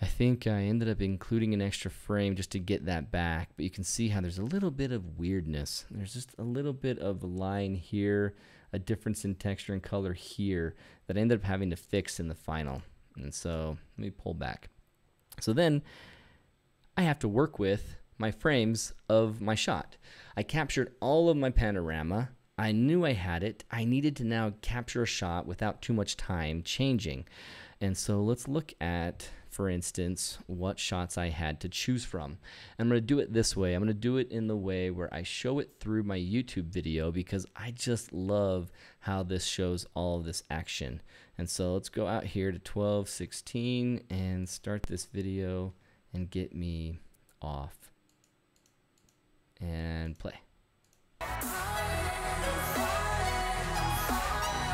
I ended up including an extra frame just to get that back, but you can see how there's a little bit of weirdness. There's just a little bit of line here, a difference in texture and color here that I ended up having to fix in the final. And so let me pull back. So then I have to work with my frames of my shot. I captured all of my panorama. I knew I had it. I needed to now capture a shot without too much time changing. And so let's look at, for instance, what shots I had to choose from. I'm going to do it this way. I'm going to do it in the way where I show it through my YouTube video because I just love how this shows all of this action. And so let's go out here to 12:16 and start this video and get me off and play.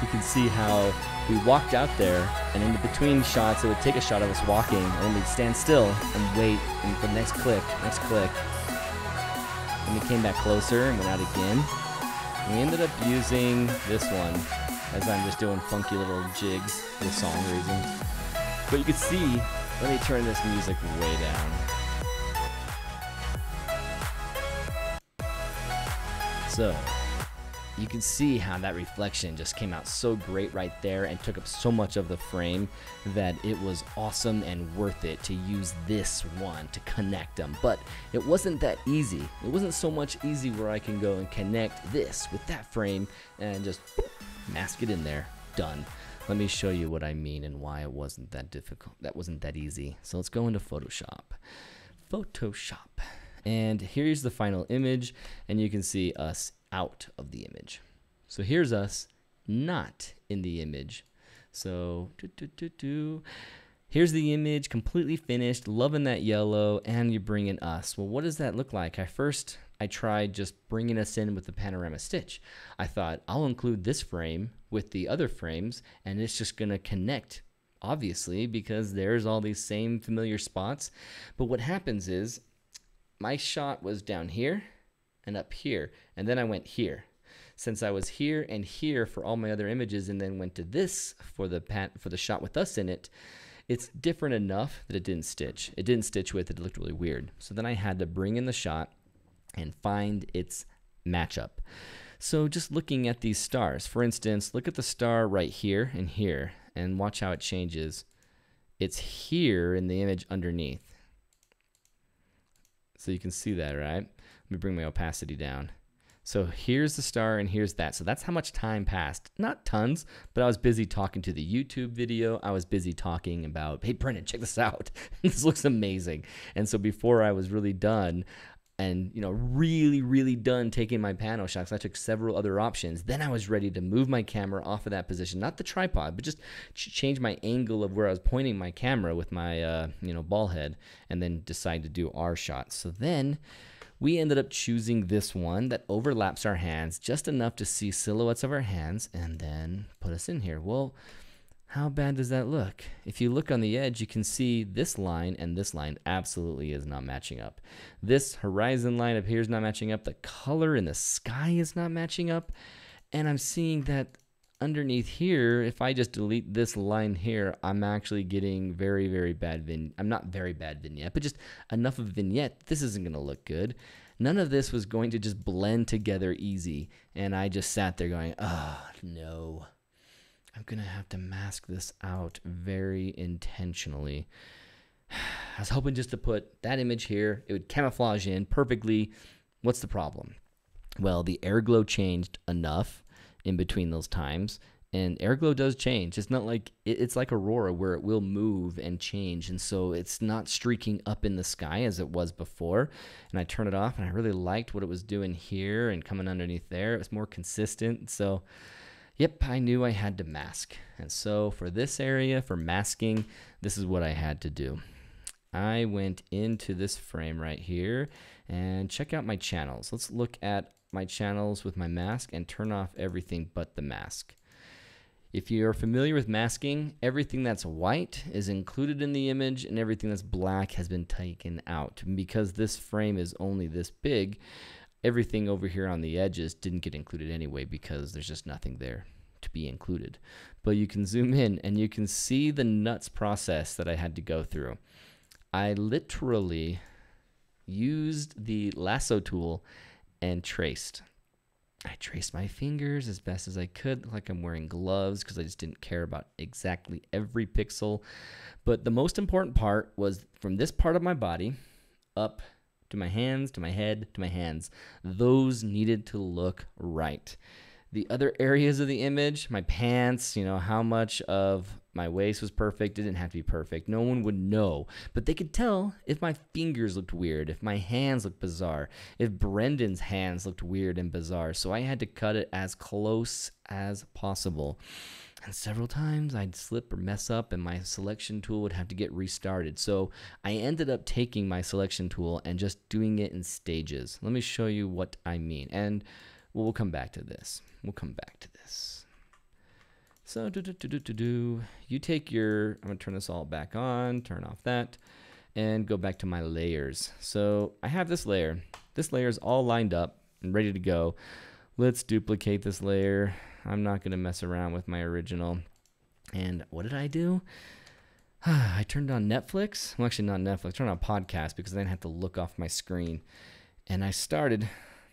You can see how we walked out there, and in between shots, it would take a shot of us walking, and then we'd stand still and wait and for the next click, And we came back closer and went out again. And we ended up using this one as I'm just doing funky little jigs for song reasons. But you can see, let me turn this music way down. So you can see how that reflection just came out so great right there and took up so much of the frame that it was awesome and worth it to use this one to connect them. But it wasn't that easy. It wasn't so much easy where I can go and connect this with that frame and just mask it in there. Done. Let me show you what I mean and why it wasn't that difficult. That wasn't that easy. So let's go into Photoshop. And here's the final image, and you can see us out of the image. So here's us not in the image. So here's the image completely finished, loving that yellow, and you bring in us. Well, what does that look like? I tried just bringing us in with the Panorama Stitch. I thought I'll include this frame with the other frames, and it's just gonna connect, obviously, because there's all these same familiar spots. But what happens is my shot was down here and up here, and then I went here. Since I was here and here for all my other images and then went to this for the shot with us in it, it's different enough that it didn't stitch. It didn't stitch with it. It looked really weird. So then I had to bring in the shot and find its matchup. So just looking at these stars, for instance, look at the star right here and watch how it changes. It's here in the image underneath. So you can see that, right? Let me bring my opacity down. So here's the star and here's that. So that's how much time passed. Not tons, but I was busy talking to the YouTube video. I was busy talking about, hey, Brennan, check this out. This looks amazing. And so before I was really done, and really done taking my pano shots, I took several other options. Then I was ready to move my camera off of that position, not the tripod, but just change my angle of where I was pointing my camera with my ball head, and then decide to do our shots. So then we ended up choosing this one that overlaps our hands just enough to see silhouettes of our hands, and then put us in here. Well, how bad does that look? If you look on the edge, you can see this line and this line absolutely is not matching up. This horizon line up here is not matching up. The color in the sky is not matching up. And I'm seeing that underneath here, if I just delete this line here, I'm actually getting very bad I'm not very bad vignette, but just enough of vignette. This isn't going to look good. None of this was going to just blend together easy. And I just sat there going, oh, no. I'm going to have to mask this out very intentionally. I was hoping just to put that image here. It would camouflage in perfectly. What's the problem? Well, the air glow changed enough in between those times. And air glow does change. It's not like, it's like Aurora where it will move and change. And so it's not streaking up in the sky as it was before. And I turned it off and I really liked what it was doing here and coming underneath there. It was more consistent. So yep, I knew I had to mask. And so for this area, for masking, this is what I had to do. I went into this frame right here and check out my channels. Let's look at my channels with my mask and turn off everything but the mask. If you're familiar with masking, everything that's white is included in the image and everything that's black has been taken out. And because this frame is only this big, everything over here on the edges didn't get included anyway because there's just nothing there to be included. But you can zoom in and you can see the nuts process that I had to go through. I literally used the lasso tool and traced. I traced my fingers as best as I could, like I'm wearing gloves, because I just didn't care about exactly every pixel. But the most important part was from this part of my body up to my hands, to my head, to my hands. Those needed to look right. The other areas of the image, my pants, you know, how much of my waist was perfect, it didn't have to be perfect. No one would know, but they could tell if my fingers looked weird, if my hands looked bizarre, if Brendan's hands looked weird and bizarre. So I had to cut it as close as possible. And several times I'd slip or mess up and my selection tool would have to get restarted. So I ended up taking my selection tool and just doing it in stages. Let me show you what I mean. And we'll come back to this. We'll come back to this. So you take your, I'm gonna turn this all back on, turn off that, and go back to my layers. So I have this layer. This layer is all lined up and ready to go. Let's duplicate this layer. I'm not gonna mess around with my original. And what did I do? I turned on Netflix. Well, actually not Netflix, I turned on podcast because I didn't have to look off my screen. And I started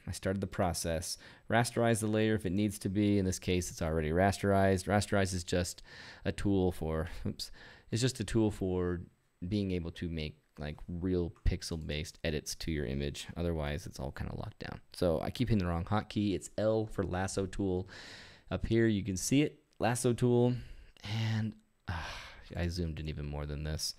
the process. Rasterize the layer if it needs to be. In this case, it's already rasterized. Rasterize is just a tool for, it's just a tool for being able to make like real pixel-based edits to your image. Otherwise, it's all kind of locked down. So I keep hitting the wrong hotkey. It's L for lasso tool. Up here, you can see it, lasso tool, and I zoomed in even more than this.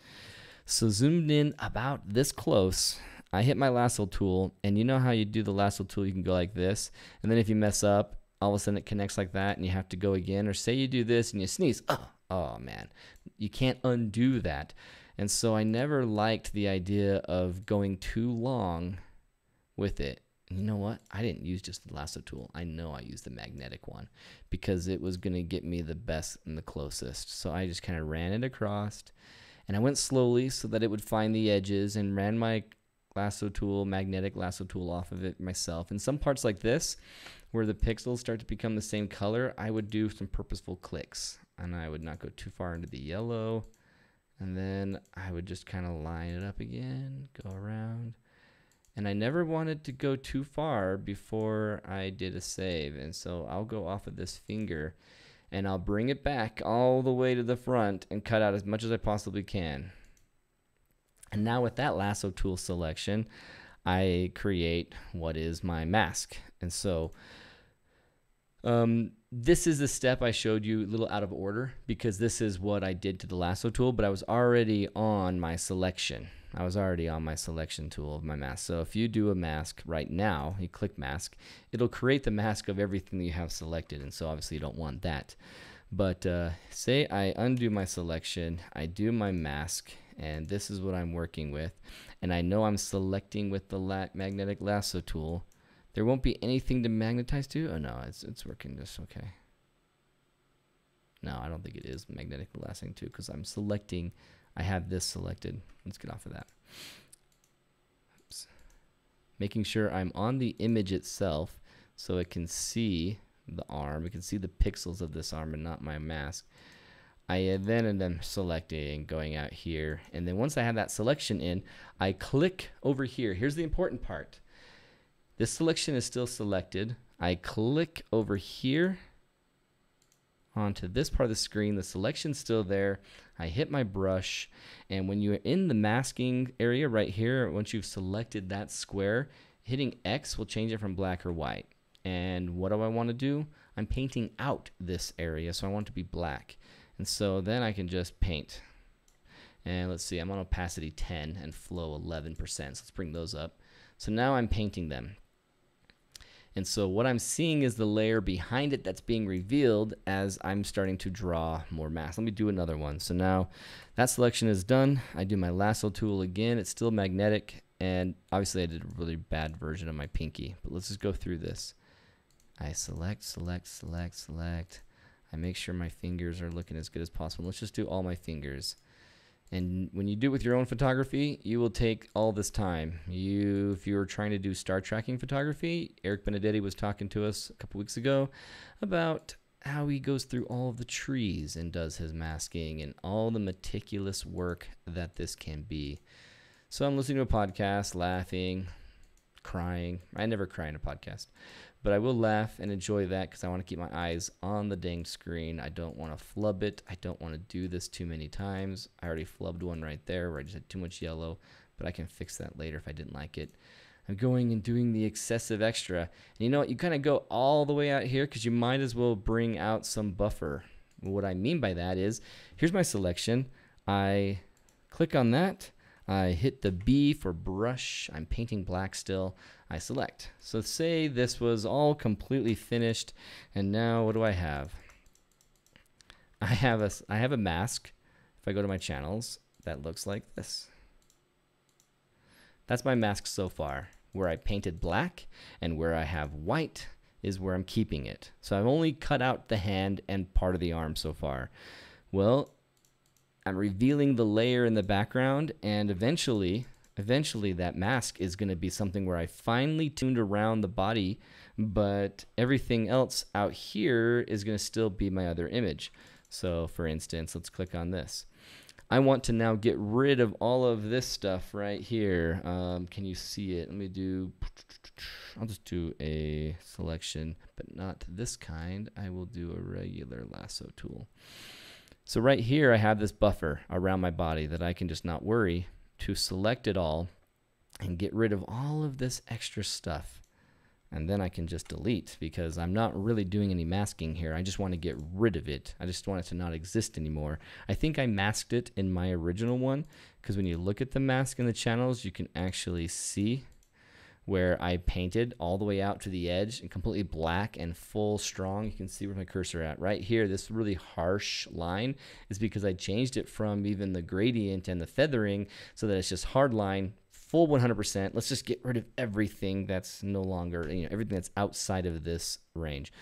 So zoomed in about this close. I hit my lasso tool, and you know how you do the lasso tool, you can go like this, and then if you mess up, all of a sudden it connects like that, and you have to go again, or say you do this and you sneeze, oh man, you can't undo that. And so I never liked the idea of going too long with it. And you know what? I didn't use just the lasso tool. I know I used the magnetic one because it was going to get me the best and the closest. So I just kind of ran it across, and I went slowly so that it would find the edges, and ran my lasso tool, magnetic lasso tool off of it myself. In some parts like this, where the pixels start to become the same color, I would do some purposeful clicks, and I would not go too far into the yellow, and then I would just kind of line it up again, go around, and I never wanted to go too far before I did a save. And so I'll go off of this finger and I'll bring it back all the way to the front and cut out as much as I possibly can. And now with that lasso tool selection, I create what is my mask. And so this is the step I showed you a little out of order because this is what I did to the lasso tool, but I was already on my selection. I was already on my selection tool of my mask. So if you do a mask right now, you click mask, it'll create the mask of everything that you have selected. And so obviously you don't want that. But say I undo my selection, I do my mask, and this is what I'm working with. And I know I'm selecting with the magnetic lasso tool. There won't be anything to magnetize to. Oh no, it's working just okay. No, I don't think it is magnetic lassoing too because I'm selecting. I have this selected. Let's get off of that. Oops. Making sure I'm on the image itself so it can see the arm. It can see the pixels of this arm and not my mask. I then am selecting, going out here, and then once I have that selection in, I click over here. Here's the important part. This selection is still selected. I click over here onto this part of the screen. The selection's still there. I hit my brush, and when you're in the masking area right here, once you've selected that square, hitting X will change it from black or white. And what do I want to do? I'm painting out this area, so I want it to be black. And so then I can just paint. And let's see, I'm on opacity 10 and flow 11%. So let's bring those up. So now I'm painting them. And so what I'm seeing is the layer behind it that's being revealed as I'm starting to draw more masks. Let me do another one. So now that selection is done. I do my lasso tool again. It's still magnetic. And obviously I did a really bad version of my pinky. But let's just go through this. I select, select, select, select. I make sure my fingers are looking as good as possible. Let's just do all my fingers. And when you do it with your own photography, you will take all this time. If you're trying to do star tracking photography, Eric Benedetti was talking to us a couple weeks ago about how he goes through all of the trees and does his masking and all the meticulous work that this can be. So I'm listening to a podcast, laughing, crying. I never cry in a podcast, but I will laugh and enjoy that because I want to keep my eyes on the dang screen. I don't want to flub it. I don't want to do this too many times. I already flubbed one right there where I just had too much yellow, but I can fix that later if I didn't like it. I'm going and doing the excessive extra. And you know what? You kind of go all the way out here because you might as well bring out some buffer. What I mean by that is, here's my selection. I click on that. I hit the B for brush. I'm painting black still. I select. So say this was all completely finished, and now what do I have? I have a mask. If I go to my channels, that looks like this. That's my mask so far. Where I painted black and where I have white is where I'm keeping it. So I've only cut out the hand and part of the arm so far. Well, I'm revealing the layer in the background, and eventually that mask is going to be something where I finely tuned around the body, but everything else out here is going to still be my other image. So for instance, let's click on this. I want to now get rid of all of this stuff right here. Can you see it? I'll just do a selection, but not this kind. I will do a regular lasso tool. So right here, I have this buffer around my body that I can just not worry to select it all and get rid of all of this extra stuff. And then I can just delete because I'm not really doing any masking here. I just want to get rid of it. I just want it to not exist anymore. I think I masked it in my original one because when you look at the mask in the channels, you can actually see where I painted all the way out to the edge and completely black and full strong. You can see where my cursor at right here. This really harsh line is because I changed it from even the gradient and the feathering so that it's just hard line, full 100%. Let's just get rid of everything that's no longer, everything that's outside of this range.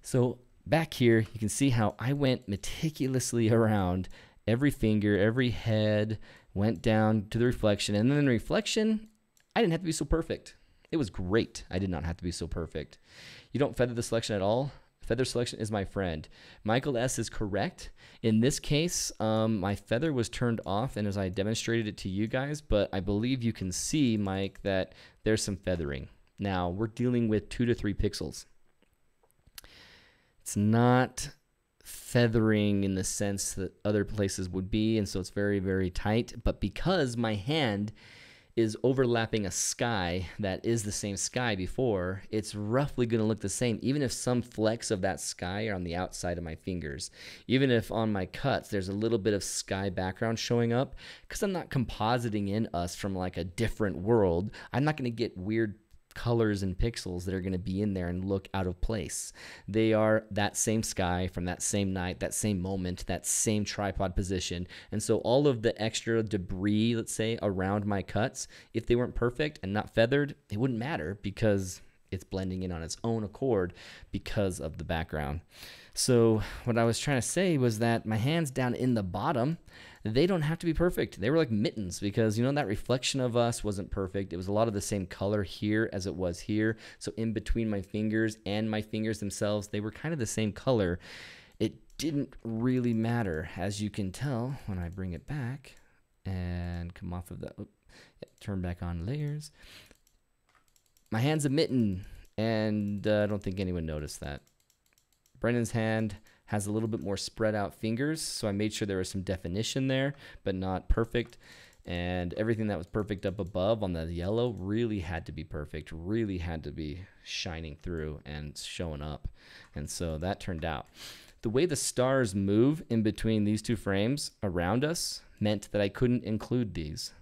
So back here, you can see how I went meticulously around every finger, every head, went down to the reflection. And then the reflection, I didn't have to be so perfect. It was great. I did not have to be so perfect. You don't feather the selection at all. Feather selection is my friend. Michael S. is correct. In this case, my feather was turned off, and as I demonstrated it to you guys, but I believe you can see, Mike, that there's some feathering. Now, we're dealing with 2 to 3 pixels. It's not feathering in the sense that other places would be, and so it's very, very tight. But because my hand is overlapping a sky that is the same sky before, it's roughly going to look the same, even if some flecks of that sky are on the outside of my fingers. Even if on my cuts there's a little bit of sky background showing up, because I'm not compositing in us from like a different world, I'm not going to get weird colors and pixels that are going to be in there and look out of place. They are that same sky from that same night, that same moment, that same tripod position. And so all of the extra debris, let's say, around my cuts, if they weren't perfect and not feathered, it wouldn't matter because it's blending in on its own accord because of the background. So what I was trying to say was that my hands down in the bottom, they don't have to be perfect. They were like mittens because, that reflection of us wasn't perfect. It was a lot of the same color here as it was here. So in between my fingers and my fingers themselves, they were kind of the same color. It didn't really matter, as you can tell when I bring it back and come off of the, turn back on layers. My hand's a mitten, and I don't think anyone noticed that. Brendan's hand has a little bit more spread out fingers, so I made sure there was some definition there, but not perfect. And everything that was perfect up above on the yellow really had to be perfect, really had to be shining through and showing up. And so that turned out. The way the stars move in between these two frames around us meant that I couldn't include these.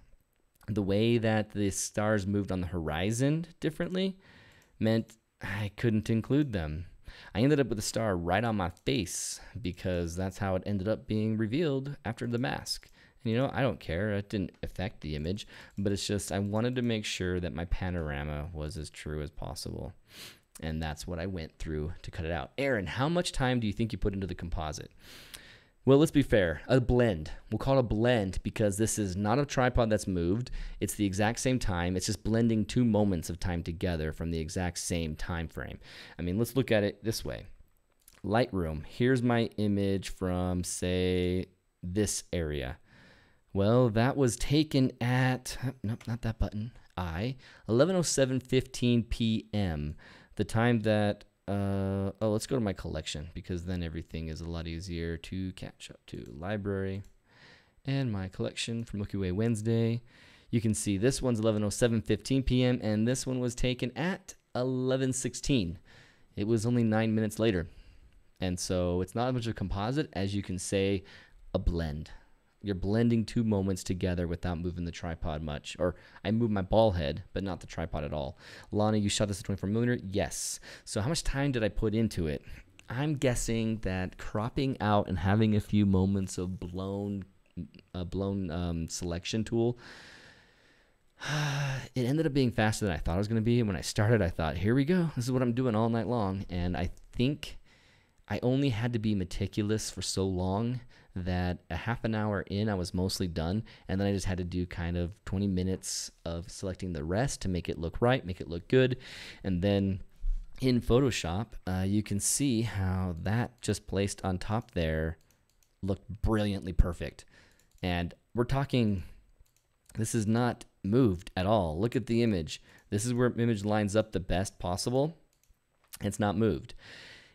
The way that the stars moved on the horizon differently meant I couldn't include them. I ended up with a star right on my face because that's how it ended up being revealed after the mask. And I don't care. It didn't affect the image, but it's just I wanted to make sure that my panorama was as true as possible. And that's what I went through to cut it out. Aaron, how much time do you think you put into the composite? Well, let's be fair. A blend. We'll call it a blend because this is not a tripod that's moved. It's the exact same time. It's just blending 2 moments of time together from the exact same time frame. I mean, let's look at it this way. Lightroom. Here's my image from, say, this area. Well, that was taken at, nope, not that button, 11:07:15 p.m. The time that, let's go to my collection because then everything is a lot easier to catch up to. Library and my collection from Milky Way Wednesday. You can see this one's 11:07:15 p.m. and this one was taken at 11:16. It was only 9 minutes later. And so it's not as much of a composite as you can say a blend. You're blending 2 moments together without moving the tripod much. Or I moved my ball head, but not the tripod at all. Lonnie, you shot this at 24mm? Yes. So how much time did I put into it? I'm guessing that cropping out and having a few moments of blown selection tool, it ended up being faster than I thought it was going to be. And when I started, I thought, here we go. This is what I'm doing all night long. And I think I only had to be meticulous for so long that a half an hour in, I was mostly done. And then I just had to do kind of 20 minutes of selecting the rest to make it look right, make it look good. And then in Photoshop, you can see how that just placed on top there looked brilliantly perfect. And we're talking, this is not moved at all. Look at the image. This is where image lines up the best possible. It's not moved.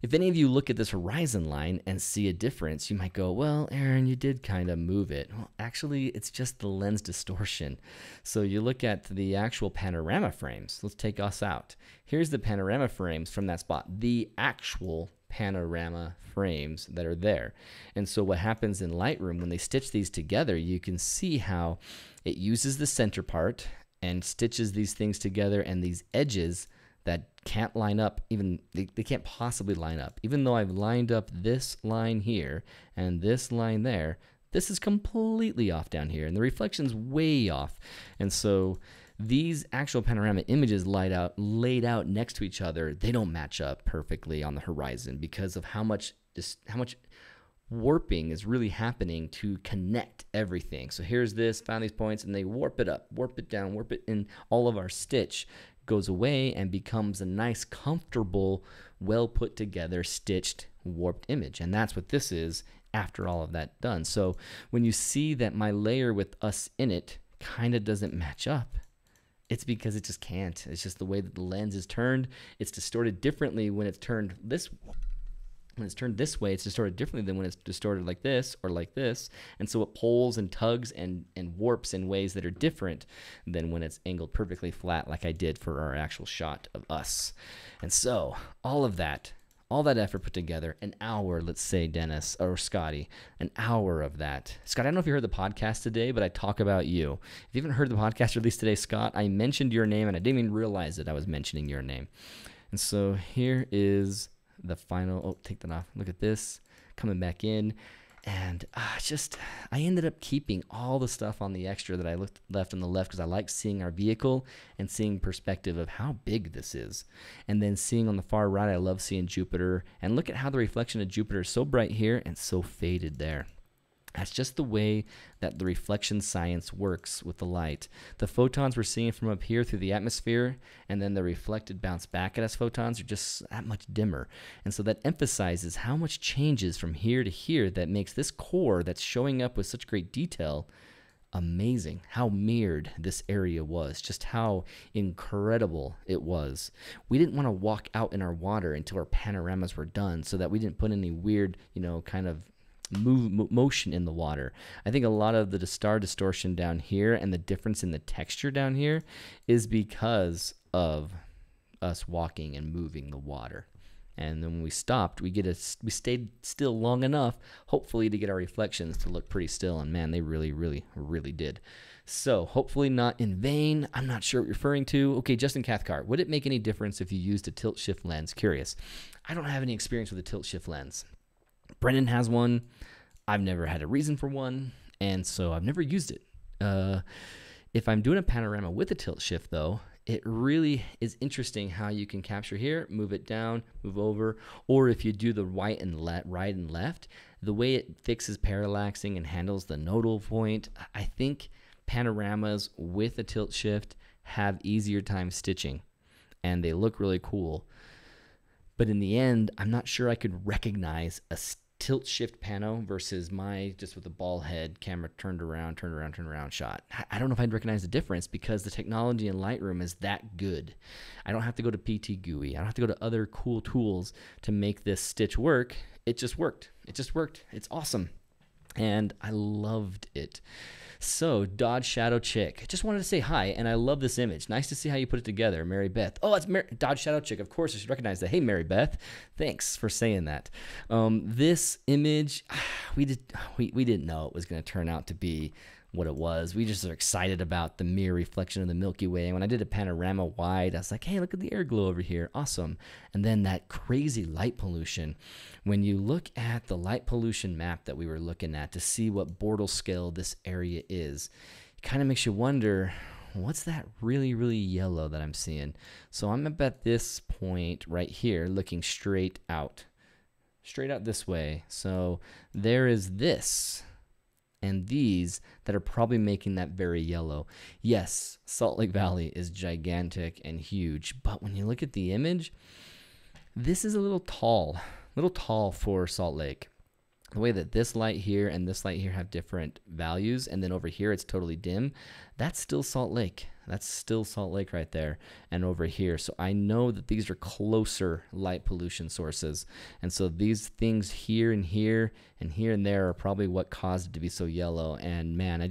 If any of you look at this horizon line and see a difference, you might go, well, Aaron, you did kind of move it. Well, actually, it's just the lens distortion. So you look at the actual panorama frames. Let's take us out. Here's the panorama frames from that spot, the actual panorama frames that are there. And so what happens in Lightroom, when they stitch these together, you can see how it uses the center part and stitches these things together, and these edges that can't line up, even they can't possibly line up. Even though I've lined up this line here and this line there, this is completely off down here, and the reflection's way off. And so these actual panorama images laid out next to each other, they don't match up perfectly on the horizon because of how much warping is really happening to connect everything. So here's this, found these points, and they warp it up, warp it down, warp it in. All of our stitch goes away and becomes a nice, comfortable, well put together, stitched, warped image. And that's what this is after all of that done. So when you see that my layer with us in it kind of doesn't match up, it's because it just can't. It's just the way that the lens is turned. It's distorted differently when it's turned this way. When it's turned this way, it's distorted differently than when it's distorted like this or like this. And so it pulls and tugs and warps in ways that are different than when it's angled perfectly flat like I did for our actual shot of us. And so all that effort put together, an hour, let's say, Dennis or Scotty, an hour of that. Scott, I don't know if you heard the podcast today, but I talk about you. If you haven't heard the podcast released today, Scott, I mentioned your name and I didn't even realize that I was mentioning your name. And so here is the final, oh, take that off. Look at this, coming back in. And I ended up keeping all the stuff on the extra that I left on the left because I like seeing our vehicle and seeing perspective of how big this is. And then seeing on the far right, I love seeing Jupiter. And look at how the reflection of Jupiter is so bright here and so faded there. That's just the way that the reflection science works with the light. The photons we're seeing from up here through the atmosphere, and then the reflected bounce back at us photons are just that much dimmer. And so that emphasizes how much changes from here to here that makes this core that's showing up with such great detail amazing. How mirrored this area was, just how incredible it was. We didn't want to walk out in our water until our panoramas were done so that we didn't put any weird, kind of motion in the water. I think a lot of the star distortion down here and the difference in the texture down here is because of us walking and moving the water. And then when we stopped, we stayed still long enough, hopefully, to get our reflections to look pretty still. And man, they really, really, really did. So hopefully not in vain. I'm not sure what you're referring to. Okay, Justin Cathcart, would it make any difference if you used a tilt shift lens? Curious. I don't have any experience with a tilt shift lens. Brendan has one. I've never had a reason for one, and so I've never used it. If I'm doing a panorama with a tilt shift, though, it really is interesting how you can capture here, move it down, move over, or if you do the right and left, the way it fixes parallaxing and handles the nodal point, I think panoramas with a tilt shift have easier time stitching, and they look really cool. But in the end, I'm not sure I could recognize a tilt shift pano versus my just with a ball head camera turned around shot. I don't know if I'd recognize the difference because the technology in Lightroom is that good. I don't have to go to PT GUI. I don't have to go to other cool tools to make this stitch work. It just worked. It's awesome. And I loved it. So, Dodge Shadow Chick. I just wanted to say hi, and I love this image. Nice to see how you put it together, Mary Beth. Oh, it's Dodge Shadow Chick. Of course, I should recognize that. Hey, Mary Beth. Thanks for saying that. This image, we didn't know it was going to turn out to be what it was. We just are excited about the mirror reflection of the Milky Way. And when I did a panorama wide, I was like, hey, look at the air glow over here. Awesome. And then that crazy light pollution. When you look at the light pollution map that we were looking at to see what Bortle scale this area is, it kind of makes you wonder, what's that really, really yellow that I'm seeing? So I'm up at this point right here looking straight out this way. So there is this and these that are probably making that very yellow. Yes, Salt Lake Valley is gigantic and huge, but when you look at the image, this is a little tall for Salt Lake. The way that this light here and this light here have different values, and then over here it's totally dim, that's still Salt Lake. That's still Salt Lake right there and over here. So I know that these are closer light pollution sources. And so these things here and here and here and there are probably what caused it to be so yellow. And man, I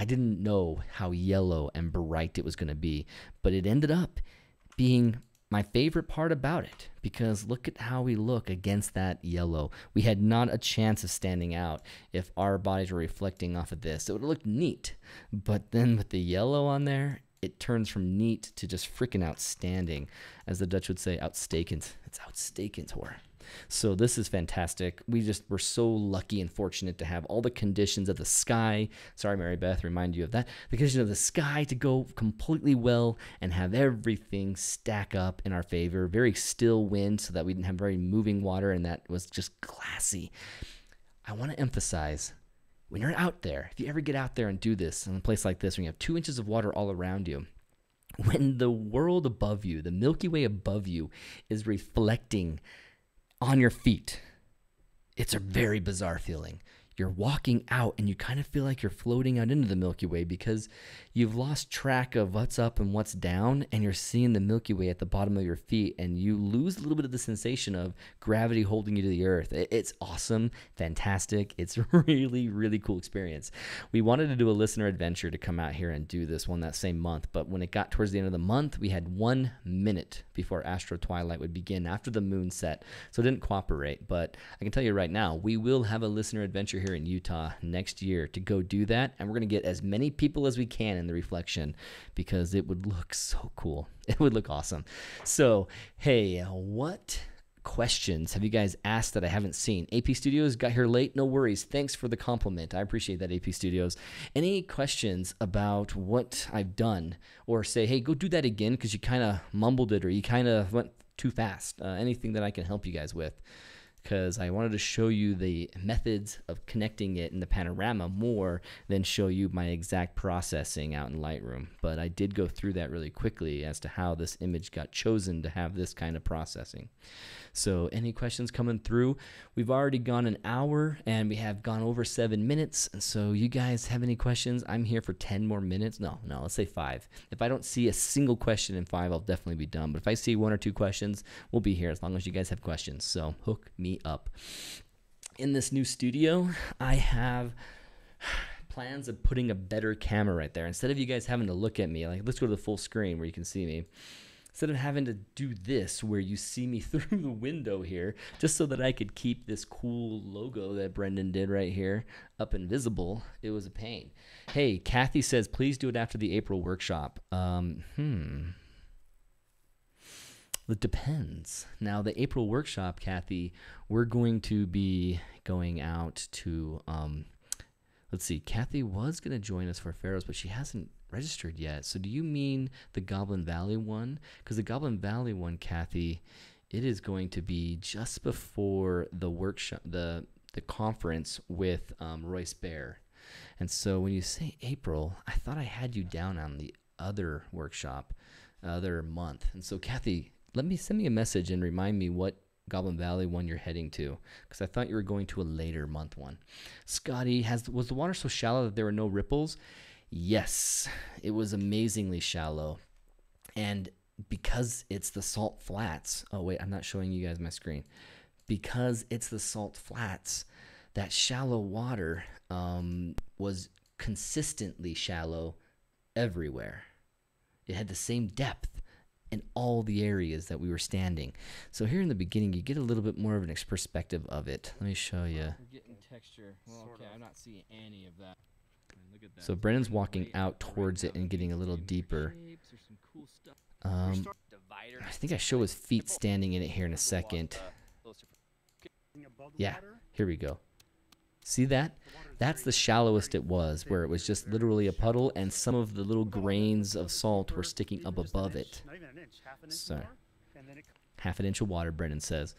didn't know how yellow and bright it was going to be, but it ended up being my favorite part about it, because look at how we look against that yellow. We had not a chance of standing out if our bodies were reflecting off of this. It would have looked neat, but then with the yellow on there, it turns from neat to just freaking outstanding. As the Dutch would say, uitstekend. It's uitstekend hoor. So this is fantastic. We're so lucky and fortunate to have all the conditions of the sky. Sorry, Mary Beth, remind you of that. The conditions of the sky to go completely well and have everything stack up in our favor. Very still wind so that we didn't have very moving water, and that was just classy. I want to emphasize, when you're out there, if you ever get out there and do this in a place like this, when you have 2 inches of water all around you, when the world above you, the Milky Way above you, is reflecting on your feet, it's a very bizarre feeling. You're walking out and you kind of feel like you're floating out into the Milky Way because you've lost track of what's up and what's down, and you're seeing the Milky Way at the bottom of your feet, and you lose a little bit of the sensation of gravity holding you to the earth. It's awesome, fantastic. It's a really, really cool experience. We wanted to do a listener adventure to come out here and do this one that same month, but when it got towards the end of the month, we had 1 minute before Astro Twilight would begin after the moon set, so it didn't cooperate. But I can tell you right now, we will have a listener adventure here in Utah next year to go do that, and we're going to get as many people as we can in the reflection because it would look so cool. It would look awesome. So, hey, what questions have you guys asked that I haven't seen? AP Studios got here late. No worries. Thanks for the compliment. I appreciate that, AP Studios. Any questions about what I've done, or say, hey, go do that again because you kind of mumbled it or you kind of went too fast? Anything that I can help you guys with? Because I wanted to show you the methods of connecting it in the panorama more than show you my exact processing out in Lightroom. But I did go through that really quickly as to how this image got chosen to have this kind of processing. So any questions coming through? We've already gone an hour and we have gone over 7 minutes. And so you guys have any questions? I'm here for 10 more minutes. No, let's say 5. If I don't see a single question in 5, I'll definitely be done. But if I see 1 or 2 questions, we'll be here as long as you guys have questions. So hook me up. In this new studio, I have plans of putting a better camera right there. Instead of you guys having to look at me, like let's go to the full screen where you can see me. Instead of having to do this where you see me through the window here, just so that I could keep this cool logo that Brendan did right here up and visible, it was a pain. Hey, Kathy says, please do it after the April workshop. It depends. Now, the April workshop, Kathy, we're going to be going out to, let's see, Kathy was going to join us for Pharaohs, but she hasn't registered yet. So do you mean the Goblin Valley one? Because the Goblin Valley one, Kathy, it is going to be just before the workshop, the conference with Royce Bear. And so when you say April, I thought I had you down on the other workshop, other month. And so Kathy, send me a message and remind me what Goblin Valley one you're heading to, because I thought you were going to a later month one. Scotty, was the water so shallow that there were no ripples? Yes, it was amazingly shallow. And because it's the Salt Flats, oh wait, I'm not showing you guys my screen. Because it's the Salt Flats, that shallow water was consistently shallow everywhere. It had the same depth in all the areas that we were standing. So here in the beginning, you get a little bit more of an perspective of it. Let me show you. We're getting texture. Well, okay, I'm not seeing any of that. Look at that. So Brennan's walking out towards it and getting a little deeper. I think I show his feet standing in it here in a second. Yeah, here we go. See that? That's the shallowest it was, where it was just literally a puddle and some of the little grains of salt were sticking up above it. So, half an inch of water, Brendan says.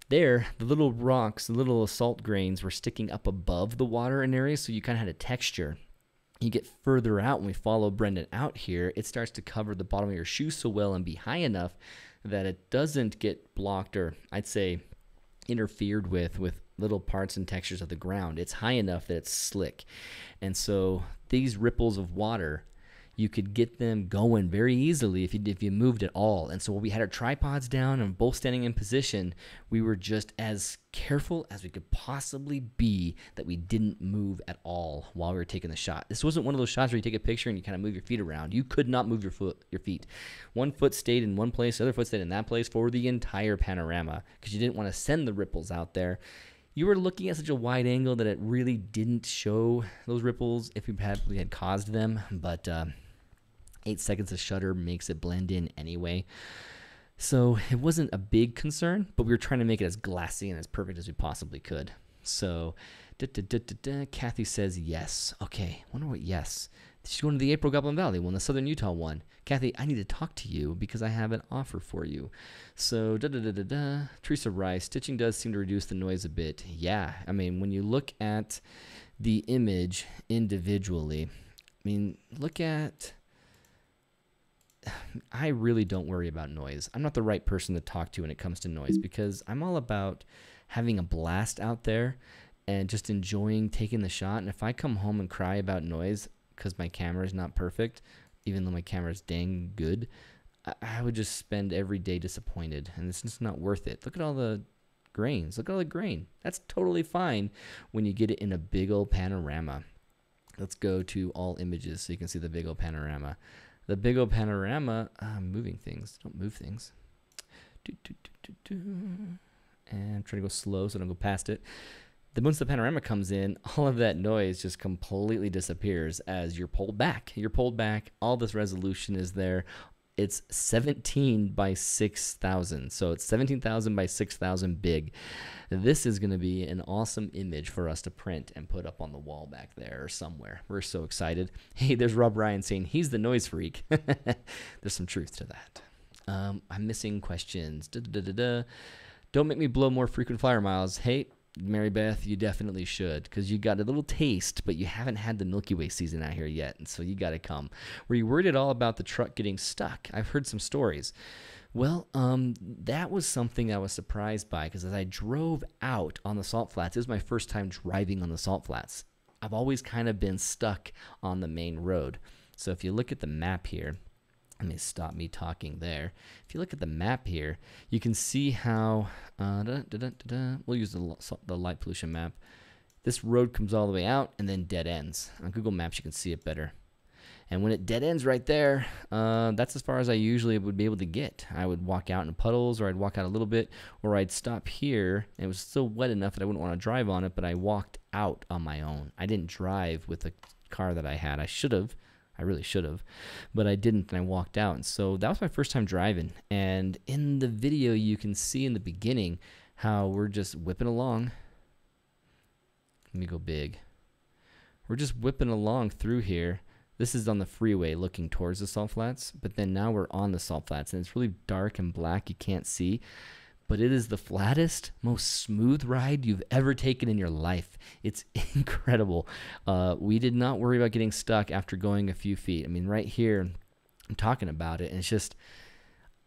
There, the little rocks, the little salt grains were sticking up above the water in areas, so you kind of had a texture. You get further out, when we follow Brendan out here, it starts to cover the bottom of your shoe so well and be high enough that it doesn't get blocked, or I'd say interfered with little parts and textures of the ground. It's high enough that it's slick. And so these ripples of water, you could get them going very easily if you moved at all. And so when we had our tripods down and both standing in position, we were just as careful as we could possibly be that we didn't move at all while we were taking the shot. This wasn't one of those shots where you take a picture and you kind of move your feet around. You could not move your feet. One foot stayed in one place, the other foot stayed in that place for the entire panorama because you didn't want to send the ripples out there. You were looking at such a wide angle that it really didn't show those ripples if we had caused them, but 8 seconds of shutter makes it blend in anyway. So it wasn't a big concern, but we were trying to make it as glassy and as perfect as we possibly could. So Kathy says yes. Okay, wonder what yes. She's going to the April Goblin Valley one, the Southern Utah one. Kathy, I need to talk to you because I have an offer for you. So Teresa Rice, stitching does seem to reduce the noise a bit. Yeah, I mean, when you look at the image individually, I mean, look at... I really don't worry about noise. I'm not the right person to talk to when it comes to noise because I'm all about having a blast out there and just enjoying taking the shot. And if I come home and cry about noise because my camera is not perfect, even though my camera is dang good, I would just spend every day disappointed, and it's just not worth it. Look at all the grains. Look at all the grain. That's totally fine when you get it in a big old panorama. Let's go to all images so you can see the big old panorama. The big old panorama, I'm moving things. Don't move things. And I'm trying to go slow so I don't go past it. Once the panorama comes in, all of that noise just completely disappears as you're pulled back. You're pulled back. All this resolution is there. It's 17 by 6,000. So it's 17,000 by 6,000 big. This is going to be an awesome image for us to print and put up on the wall back there or somewhere. We're so excited. Hey, there's Rob Ryan saying he's the noise freak. There's some truth to that. I'm missing questions. Don't make me blow more frequent flyer miles. Hey, Mary Beth, you definitely should, because you got a little taste, but you haven't had the Milky Way season out here yet, and so you got to come. Were you worried at all about the truck getting stuck? I've heard some stories. Well, that was something I was surprised by, because as I drove out on the Salt Flats, this was my first time driving on the Salt Flats. I've always kind of been stuck on the main road. So if you look at the map here, let me stop me talking there. If you look at the map here, you can see how, we'll use the light pollution map. This road comes all the way out and then dead ends. On Google Maps, you can see it better. And when it dead ends right there, that's as far as I usually would be able to get. I would walk out in puddles, or I'd walk out a little bit, or I'd stop here. And it was still wet enough that I wouldn't want to drive on it, but I walked out on my own. I didn't drive with the car that I had. I should have. I really should have, but I didn't, and I walked out. And so that was my first time driving. And in the video, you can see in the beginning how we're just whipping along. Let me go big. We're just whipping along through here, This is on the freeway looking towards the salt flats, but then now we're on the salt flats, and it's really dark and black. You can't see, but it is the flattest, most smooth ride you've ever taken in your life. It's incredible. We did not worry about getting stuck after going a few feet. I mean, right here, I'm talking about it, and it's just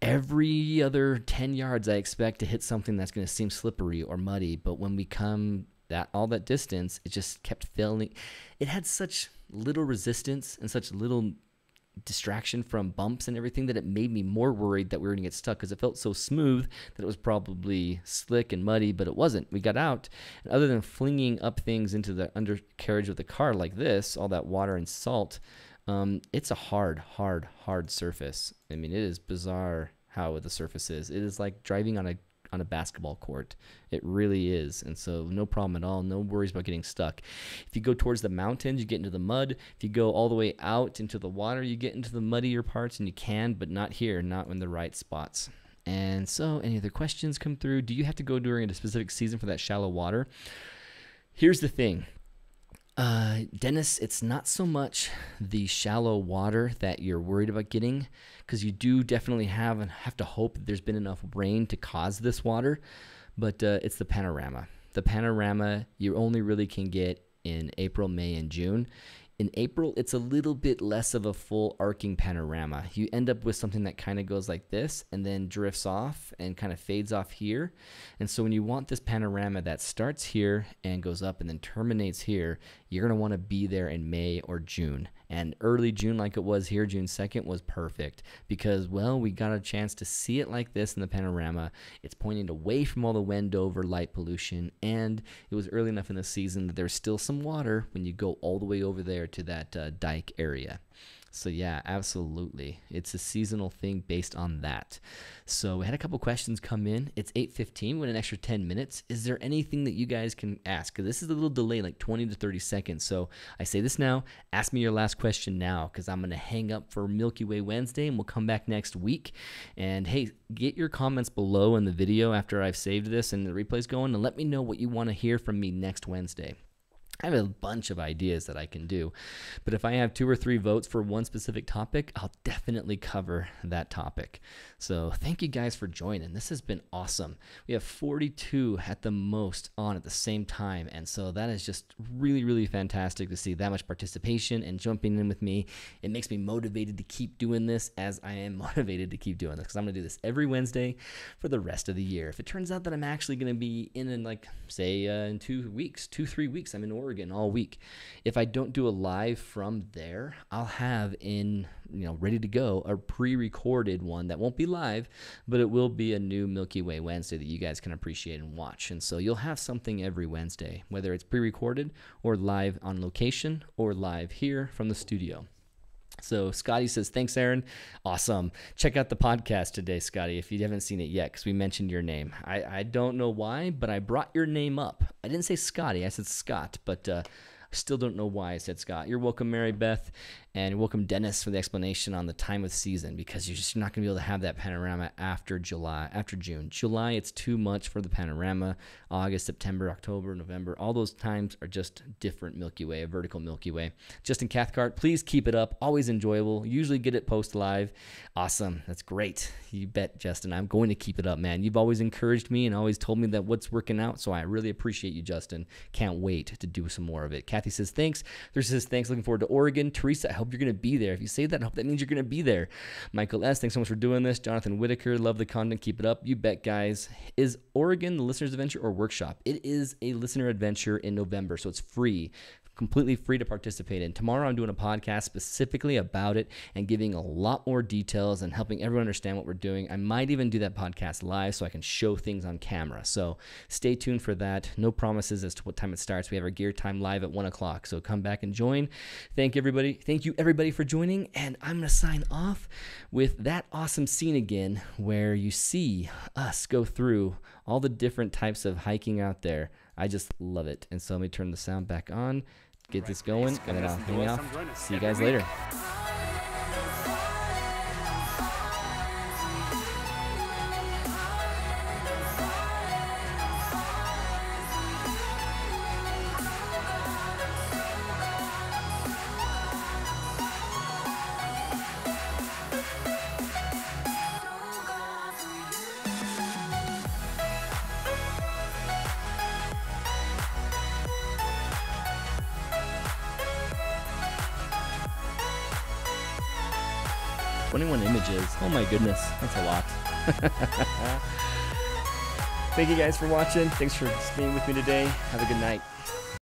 every other 10 yards I expect to hit something that's going to seem slippery or muddy, but when we come all that distance, it just kept filling. It had such little resistance and such little distraction from bumps and everything that it made me more worried that we were going to get stuck, because it felt so smooth that it was probably slick and muddy, but it wasn't. We got out, and other than flinging up things into the undercarriage of the car like this, all that water and salt, it's a hard surface. I mean, it is bizarre how the surface is. It is like driving on a basketball court. It really is. And so no problem at all. No worries about getting stuck. If you go towards the mountains, you get into the mud. If you go all the way out into the water, you get into the muddier parts, and you can, but not here, not in the right spots. And so any other questions come through? Do you have to go during a specific season for that shallow water? Here's the thing. Dennis, it's not so much the shallow water that you're worried about getting, because you do definitely have to hope that there's been enough rain to cause this water, but it's the panorama. The panorama you only really can get in April, May, and June. In April, it's a little bit less of a full arcing panorama. You end up with something that kind of goes like this and then drifts off and kind of fades off here. And so when you want this panorama that starts here and goes up and then terminates here, you're going to want to be there in May or June. And early June, like it was here, June 2nd, was perfect because, well, we got a chance to see it like this in the panorama. It's pointing away from all the Wendover light pollution, and it was early enough in the season that there's still some water when you go all the way over there to that dike area. So yeah, absolutely. It's a seasonal thing based on that. So we had a couple questions come in. It's 8:15. We went an extra 10 minutes. Is there anything that you guys can ask? Because this is a little delay, like 20 to 30 seconds. So I say this now. Ask me your last question now, because I'm going to hang up for Milky Way Wednesday, and we'll come back next week. And hey, get your comments below in the video after I've saved this and the replay's going, and let me know what you want to hear from me next Wednesday. I have a bunch of ideas that I can do, but if I have 2 or 3 votes for one specific topic, I'll definitely cover that topic. So thank you guys for joining. This has been awesome. We have 42 at the most on at the same time, and so that is just really, really fantastic to see that much participation and jumping in with me. It makes me motivated to keep doing this, as I am motivated to keep doing this, because I'm going to do this every Wednesday for the rest of the year. If it turns out that I'm actually going to be in like, say, in 2 weeks, 2-3 weeks, I'm in Oregon all week. If I don't do a live from there, I'll have ready to go a pre-recorded one that won't be live, but it will be a new Milky Way Wednesday that you guys can appreciate and watch. And so you'll have something every Wednesday, whether it's pre-recorded or live on location or live here from the studio. So Scotty says, thanks, Aaron. Awesome. Check out the podcast today, Scotty, if you haven't seen it yet, because we mentioned your name. I don't know why, but I brought your name up. I didn't say Scotty. I said Scott, but I still don't know why I said Scott. You're welcome, Mary Beth, and welcome, Dennis, for the explanation on the time of season, because you're just not going to be able to have that panorama after June. July, it's too much for the panorama. August, September, October, November, all those times are just different Milky Way, a vertical Milky Way. Justin Cathcart, please keep it up. Always enjoyable. Usually get it post live. Awesome. That's great. You bet, Justin. I'm going to keep it up, man. You've always encouraged me and always told me that what's working out, so I really appreciate you, Justin. Can't wait to do some more of it. Kathy says, thanks. There says, thanks. Looking forward to Oregon. Teresa, I hope you're going to be there. If you say that, I hope that means you're going to be there. Michael S., thanks so much for doing this. Jonathan Whitaker, love the content. Keep it up. You bet, guys. Is Oregon the listener's adventure or workshop? It is a listener adventure in November, so it's free. Completely free to participate in. Tomorrow I'm doing a podcast specifically about it and giving a lot more details and helping everyone understand what we're doing. I might even do that podcast live so I can show things on camera. So stay tuned for that. No promises as to what time it starts. We have our gear time live at 1 o'clock. So come back and join. Thank you everybody for joining. And I'm going to sign off with that awesome scene again where you see us go through all the different types of hiking out there. I just love it. And so let me turn the sound back on, get this going, and then I'll hang off. See you guys later. 21 images. Oh my goodness, that's a lot. Thank you guys for watching. Thanks for staying with me today. Have a good night.